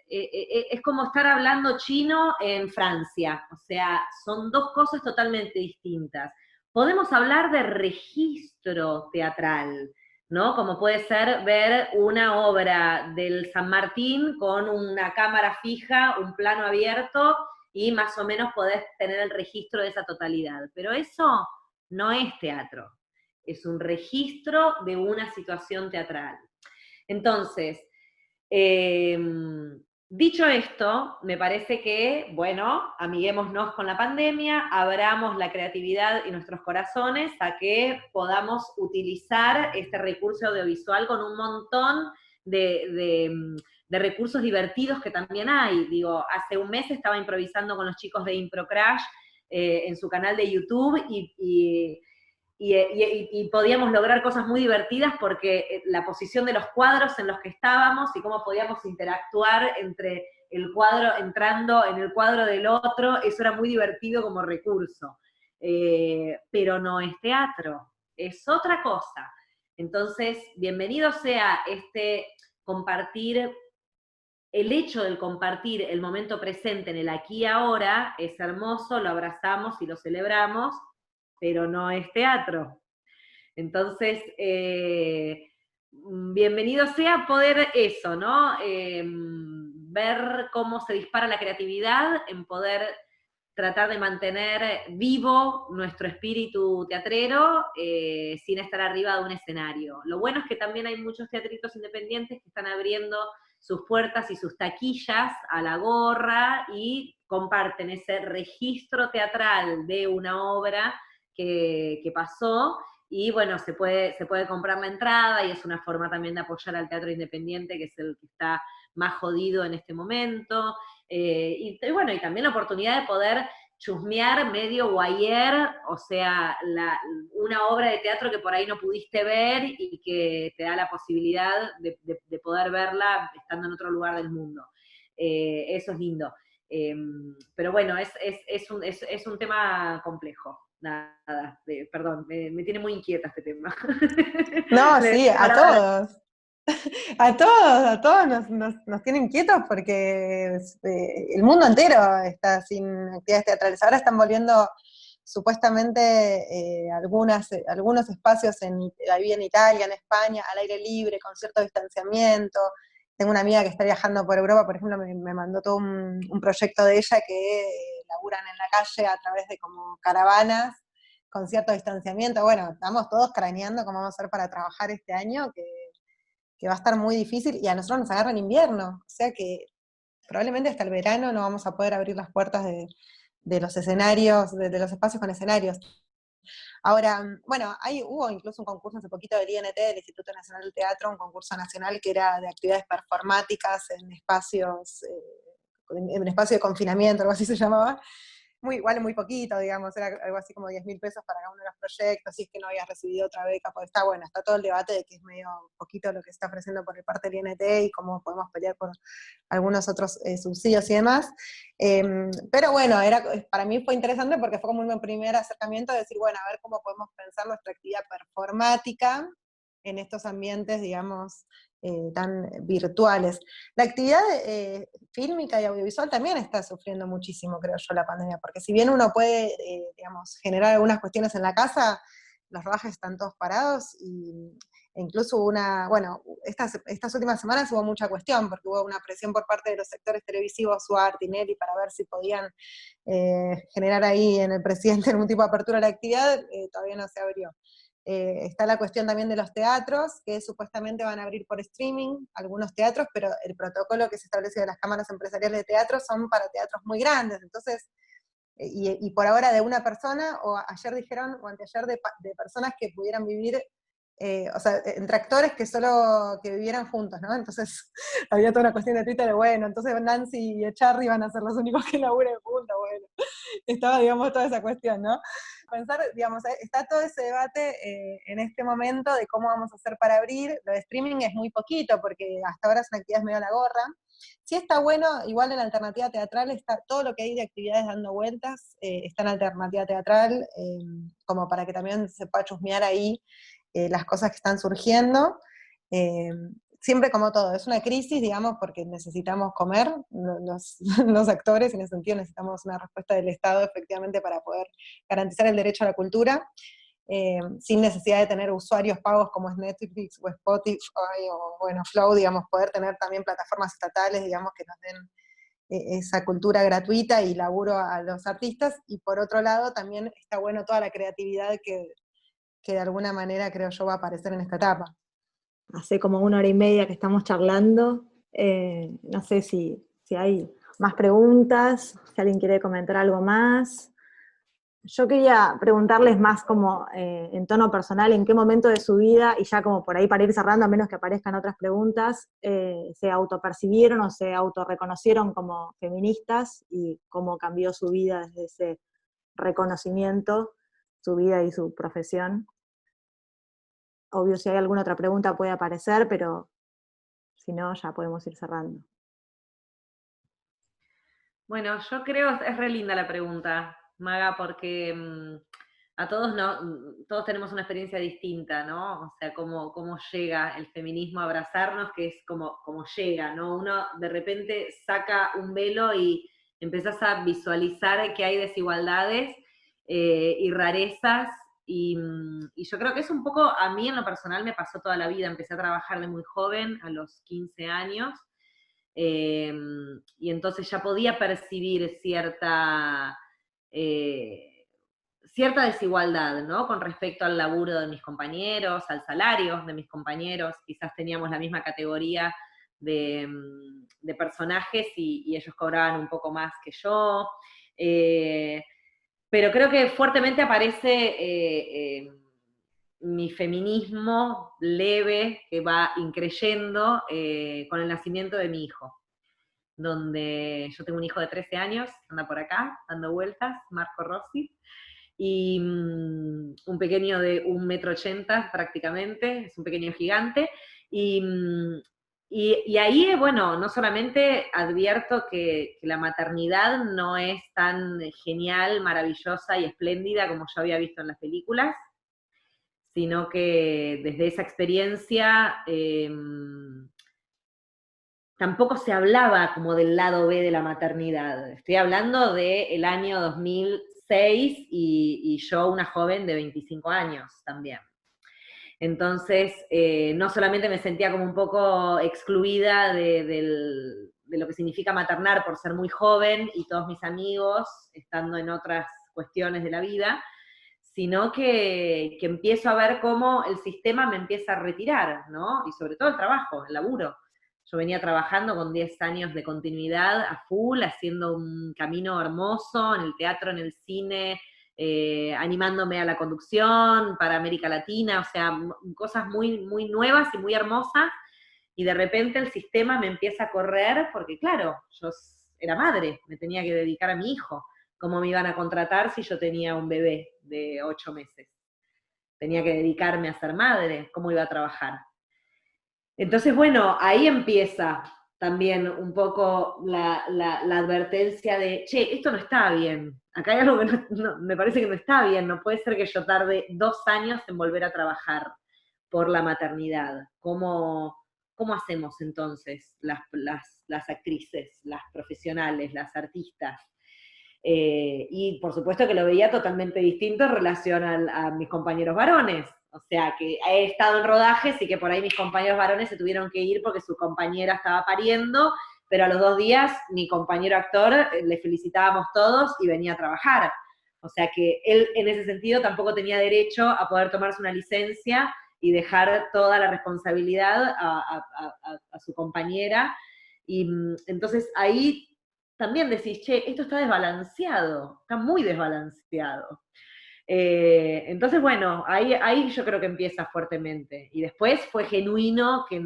es como estar hablando chino en Francia, o sea, son dos cosas totalmente distintas. Podemos hablar de registro teatral, ¿no? Como puede ser ver una obra del San Martín con una cámara fija, un plano abierto, y más o menos podés tener el registro de esa totalidad. Pero eso no es teatro. Es un registro de una situación teatral. Entonces, dicho esto, me parece que, bueno, amiguémonos con la pandemia, abramos la creatividad y nuestros corazones a que podamos utilizar este recurso audiovisual con un montón de recursos divertidos que también hay. Digo, hace un mes estaba improvisando con los chicos de Improcrash en su canal de YouTube y podíamos lograr cosas muy divertidas porque la posición de los cuadros en los que estábamos y cómo podíamos interactuar entre el cuadro entrando en el cuadro del otro, eso era muy divertido como recurso. Pero no es teatro, es otra cosa. Entonces, bienvenido sea compartir, el hecho del compartir el momento presente en el aquí y ahora es hermoso, lo abrazamos y lo celebramos, pero no es teatro. Entonces, bienvenido sea poder eso, ¿no? Ver cómo se dispara la creatividad en poder tratar de mantener vivo nuestro espíritu teatrero sin estar arriba de un escenario. Lo bueno es que también hay muchos teatritos independientes que están abriendo sus puertas y sus taquillas a la gorra y comparten ese registro teatral de una obra que pasó, y bueno, se puede comprar la entrada y es una forma también de apoyar al teatro independiente, que es el que está más jodido en este momento, y bueno, y también la oportunidad de poder chusmear medio guayer, o sea, una obra de teatro que por ahí no pudiste ver y que te da la posibilidad de poder verla estando en otro lugar del mundo. Eso es lindo. Pero bueno, es un tema complejo. Nada, perdón, me tiene muy inquieta este tema. No, sí, a todos. A todos nos tienen quietos porque el mundo entero está sin actividades teatrales. Ahora están volviendo supuestamente algunos espacios ahí en Italia, en España, al aire libre, con cierto distanciamiento. Tengo una amiga que está viajando por Europa, por ejemplo, me mandó todo un proyecto de ella que laburan en la calle a través de como caravanas, con cierto distanciamiento. Bueno, estamos todos craneando cómo vamos a hacer para trabajar este año, que va a estar muy difícil, y a nosotros nos agarra en invierno, o sea que probablemente hasta el verano no vamos a poder abrir las puertas de los escenarios, de los espacios con escenarios. Ahora, bueno, hubo incluso un concurso hace poquito del INT, del Instituto Nacional del Teatro, un concurso nacional que era de actividades performáticas en espacios, en espacio de confinamiento, algo así se llamaba. Igual muy poquito, digamos, era algo así como 10.000 pesos para cada uno de los proyectos, si es que no habías recibido otra beca, porque está todo el debate de que es medio poquito lo que se está ofreciendo por el parte del INT y cómo podemos pelear por algunos otros subsidios y demás. Pero bueno, para mí fue interesante porque fue como un primer acercamiento de decir, bueno, a ver cómo podemos pensar nuestra actividad performática en estos ambientes, digamos, tan virtuales. La actividad fílmica y audiovisual también está sufriendo muchísimo, creo yo, la pandemia, porque si bien uno puede, digamos, generar algunas cuestiones en la casa, los rodajes están todos parados e incluso estas últimas semanas hubo mucha cuestión, porque hubo una presión por parte de los sectores televisivos, Suar, Tinelli, para ver si podían generar ahí en el presidente algún tipo de apertura a la actividad, todavía no se abrió. Está la cuestión también de los teatros, que supuestamente van a abrir por streaming algunos teatros, pero el protocolo que se establece de las cámaras empresariales de teatro son para teatros muy grandes, entonces, y por ahora de una persona, o ayer dijeron, o anteayer de personas que pudieran vivir, o sea, entre actores que vivieran juntos, ¿no? Entonces había toda una cuestión de Twitter de, bueno, entonces Nancy y Charly van a ser los únicos que laburen juntos, bueno, estaba, digamos, toda esa cuestión, ¿no? Pensar, digamos, está todo ese debate en este momento de cómo vamos a hacer para abrir. Lo de streaming es muy poquito, porque hasta ahora son actividades medio a la gorra. Sí está bueno, igual en la alternativa teatral está todo lo que hay de actividades dando vueltas, está en alternativa teatral, como para que también se pueda chusmear ahí las cosas que están surgiendo. Siempre como todo, es una crisis, digamos, porque necesitamos comer, los actores, en ese sentido necesitamos una respuesta del Estado efectivamente para poder garantizar el derecho a la cultura, sin necesidad de tener usuarios pagos como es Netflix o Spotify o bueno, Flow, digamos, poder tener también plataformas estatales, digamos, que nos den esa cultura gratuita y laburo a los artistas, y por otro lado también está bueno toda la creatividad que de alguna manera creo yo va a aparecer en esta etapa. Hace como 1 hora y media que estamos charlando, no sé si hay más preguntas, si alguien quiere comentar algo más. Yo quería preguntarles más como en tono personal, en qué momento de su vida, y ya como por ahí para ir cerrando, a menos que aparezcan otras preguntas, se autopercibieron o se autorreconocieron como feministas y cómo cambió su vida desde ese reconocimiento, su vida y su profesión. Obvio, si hay alguna otra pregunta puede aparecer, pero si no, ya podemos ir cerrando. Bueno, yo creo, es re linda la pregunta, Maga, porque a todos todos tenemos una experiencia distinta, ¿no? O sea, cómo llega el feminismo a abrazarnos, que es como llega, ¿no? Uno de repente saca un velo y empezás a visualizar que hay desigualdades y rarezas, y yo creo que es un poco, a mí en lo personal me pasó toda la vida, empecé a trabajar de muy joven, a los 15 años, y entonces ya podía percibir cierta desigualdad, ¿no? Con respecto al laburo de mis compañeros, al salario de mis compañeros, quizás teníamos la misma categoría de personajes y ellos cobraban un poco más que yo, pero creo que fuertemente aparece mi feminismo leve que va increyendo con el nacimiento de mi hijo, donde yo tengo un hijo de 13 años, anda por acá, dando vueltas, Marco Rossi, y un pequeño de 1,80 m prácticamente, es un pequeño gigante, y ahí, bueno, no solamente advierto que la maternidad no es tan genial, maravillosa y espléndida como yo había visto en las películas, sino que desde esa experiencia tampoco se hablaba como del lado B de la maternidad. Estoy hablando del año 2006 y yo una joven de 25 años también. Entonces, no solamente me sentía como un poco excluida de lo que significa maternar por ser muy joven y todos mis amigos estando en otras cuestiones de la vida, sino que empiezo a ver cómo el sistema me empieza a retirar, ¿no? Y sobre todo el trabajo, el laburo. Yo venía trabajando con 10 años de continuidad a full, haciendo un camino hermoso en el teatro, en el cine, animándome a la conducción para América Latina, o sea, cosas muy, muy nuevas y muy hermosas, y de repente el sistema me empieza a correr, porque claro, yo era madre, me tenía que dedicar a mi hijo. ¿Cómo me iban a contratar si yo tenía un bebé de 8 meses? Tenía que dedicarme a ser madre, ¿cómo iba a trabajar? Entonces, bueno, ahí empieza también un poco la advertencia de, che, esto no está bien, acá hay algo que me parece que no está bien, no puede ser que yo tarde 2 años en volver a trabajar por la maternidad. ¿Cómo hacemos entonces las actrices, las profesionales, las artistas? Y por supuesto que lo veía totalmente distinto en relación a mis compañeros varones. O sea, que he estado en rodajes y que por ahí mis compañeros varones se tuvieron que ir porque su compañera estaba pariendo, pero a los 2 días mi compañero actor le felicitábamos todos y venía a trabajar. O sea que él en ese sentido tampoco tenía derecho a poder tomarse una licencia y dejar toda la responsabilidad a su compañera. Y entonces ahí también decís, che, esto está desbalanceado, está muy desbalanceado. Entonces, bueno, ahí yo creo que empieza fuertemente. Y después fue genuino que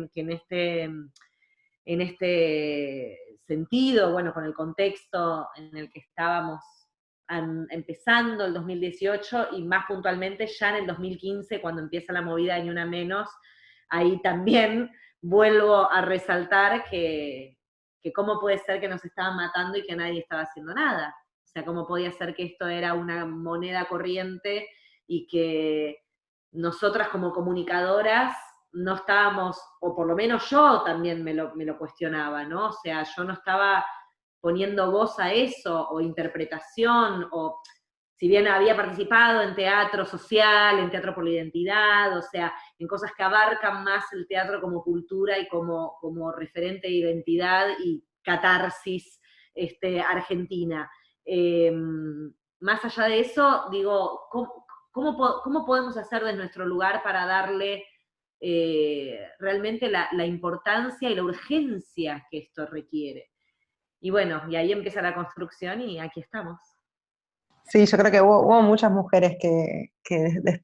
en este sentido, bueno, con el contexto en el que estábamos empezando el 2018 y más puntualmente ya en el 2015, cuando empieza la movida de Ni Una Menos, ahí también vuelvo a resaltar que cómo puede ser que nos estaban matando y que nadie estaba haciendo nada. O sea, cómo podía ser que esto era una moneda corriente y que nosotras como comunicadoras no estábamos, o por lo menos yo también me lo cuestionaba, ¿no? O sea, yo no estaba poniendo voz a eso, o interpretación, o si bien había participado en teatro social, en teatro por la identidad, o sea, en cosas que abarcan más el teatro como cultura y como referente de identidad y catarsis argentina. Más allá de eso, digo, ¿cómo podemos hacer desde nuestro lugar para darle realmente la importancia y la urgencia que esto requiere? Y bueno, y ahí empieza la construcción y aquí estamos. Sí, yo creo que hubo muchas mujeres que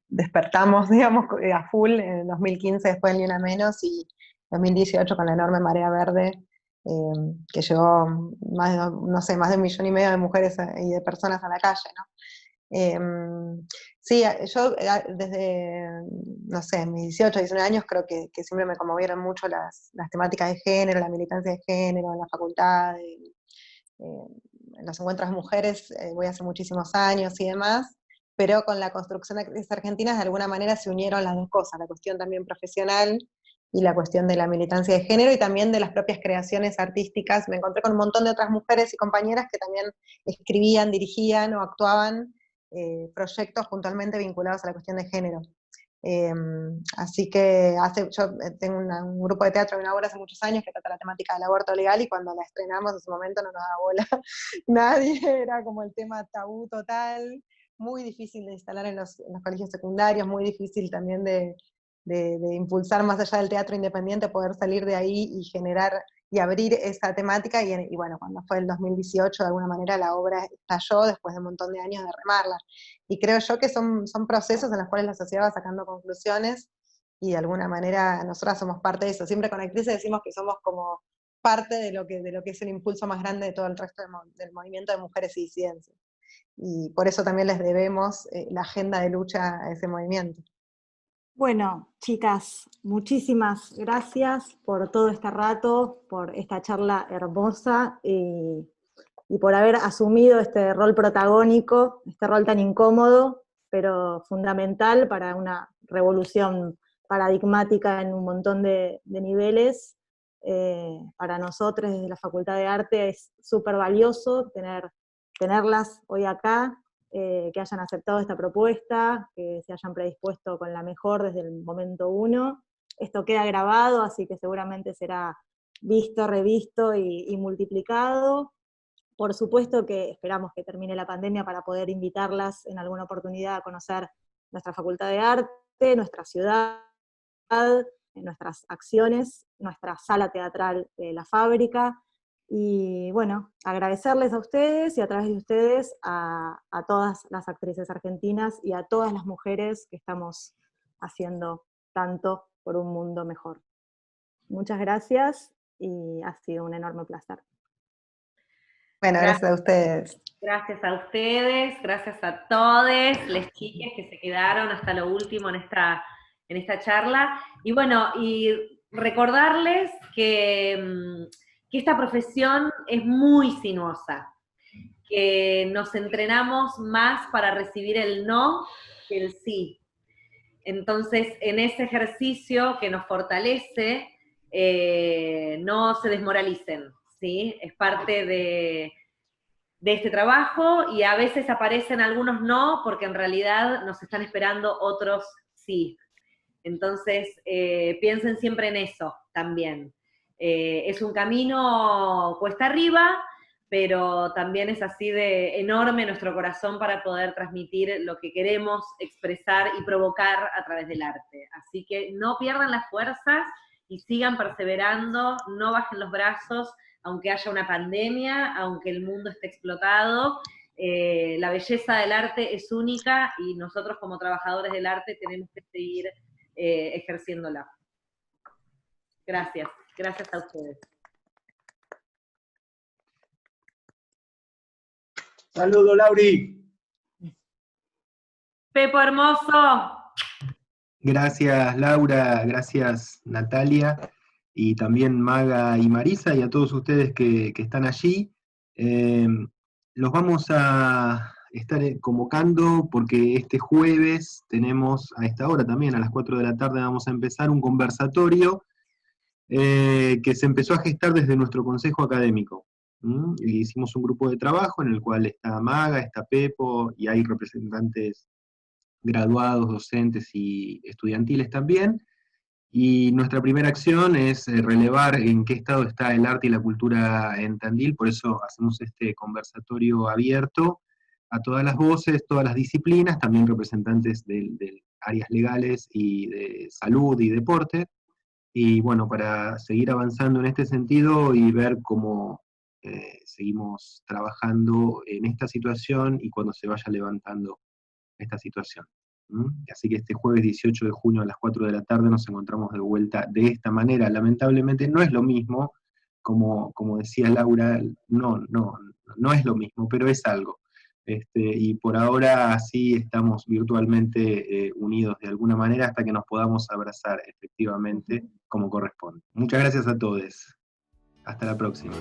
despertamos, digamos, a full en 2015, después del Ni Una Menos, y 2018 con la enorme Marea Verde, que llevó más de 1,5 millones de mujeres y de personas a la calle, ¿no? Sí, yo desde, no sé, mis 18, 19 años creo que siempre me conmovieron mucho las temáticas de género, la militancia de género en la facultad, en los encuentros de mujeres voy hace muchísimos años y demás, pero con la construcción de actrices argentinas de alguna manera se unieron las dos cosas, la cuestión también profesional y la cuestión de la militancia de género y también de las propias creaciones artísticas. Me encontré con un montón de otras mujeres y compañeras que también escribían, dirigían o actuaban proyectos puntualmente vinculados a la cuestión de género. Así que yo tengo un grupo de teatro de una obra hace muchos años que trata la temática del aborto legal, y cuando la estrenamos en su momento no nos daba bola nadie, era como el tema tabú total, muy difícil de instalar en los colegios secundarios, muy difícil también de impulsar más allá del teatro independiente, poder salir de ahí y generar y abrir esa temática, y bueno, cuando fue el 2018, de alguna manera la obra estalló después de un montón de años de remarla. Y creo yo que son procesos en los cuales la sociedad va sacando conclusiones, y de alguna manera nosotras somos parte de eso. Siempre con actrices decimos que somos como parte de lo que es el impulso más grande de todo el resto del movimiento de mujeres y disidencias. Y por eso también les debemos la agenda de lucha a ese movimiento. Bueno, chicas, muchísimas gracias por todo este rato, por esta charla hermosa y por haber asumido este rol protagónico, este rol tan incómodo, pero fundamental para una revolución paradigmática en un montón de niveles. Para nosotros desde la Facultad de Arte es súper valioso tenerlas hoy acá, que hayan aceptado esta propuesta, que se hayan predispuesto con la mejor desde el momento uno. Esto queda grabado, así que seguramente será visto, revisto y multiplicado. Por supuesto que esperamos que termine la pandemia para poder invitarlas en alguna oportunidad a conocer nuestra Facultad de Arte, nuestra ciudad, nuestras acciones, nuestra sala teatral de la fábrica, y bueno, agradecerles a ustedes y a través de ustedes a todas las actrices argentinas y a todas las mujeres que estamos haciendo tanto por un mundo mejor. Muchas gracias y ha sido un enorme placer. Bueno, gracias a ustedes. Gracias a ustedes, gracias a todos las chiques que se quedaron hasta lo último en esta charla. Y bueno, y recordarles que esta profesión es muy sinuosa, que nos entrenamos más para recibir el no que el sí. Entonces, en ese ejercicio que nos fortalece, no se desmoralicen, ¿sí? Es parte de este trabajo, y a veces aparecen algunos no, porque en realidad nos están esperando otros sí. Entonces, piensen siempre en eso también. Es un camino cuesta arriba, pero también es así de enorme nuestro corazón para poder transmitir lo que queremos expresar y provocar a través del arte. Así que no pierdan las fuerzas y sigan perseverando, no bajen los brazos, aunque haya una pandemia, aunque el mundo esté explotado. La belleza del arte es única y nosotros como trabajadores del arte tenemos que seguir ejerciéndola. Gracias, gracias a ustedes. Saludos, Lauri. Pepo hermoso. Gracias, Laura, gracias, Natalia, y también Maga y Marisa, y a todos ustedes que están allí. Los vamos a estar convocando porque este jueves tenemos, a esta hora también, a las 4 de la tarde, vamos a empezar un conversatorio que se empezó a gestar desde nuestro consejo académico. Y hicimos un grupo de trabajo en el cual está Maga, está Pepo, y hay representantes graduados, docentes y estudiantiles también. Y nuestra primera acción es relevar en qué estado está el arte y la cultura en Tandil, por eso hacemos este conversatorio abierto a todas las voces, todas las disciplinas, también representantes de áreas legales y de salud y deporte, y bueno, para seguir avanzando en este sentido y ver cómo seguimos trabajando en esta situación y cuando se vaya levantando esta situación. Así que este jueves 18 de junio a las 4 de la tarde nos encontramos de vuelta de esta manera. Lamentablemente no es lo mismo, como decía Laura, no es lo mismo, pero es algo. Y por ahora sí estamos virtualmente unidos de alguna manera hasta que nos podamos abrazar efectivamente como corresponde. Muchas gracias a todos. Hasta la próxima.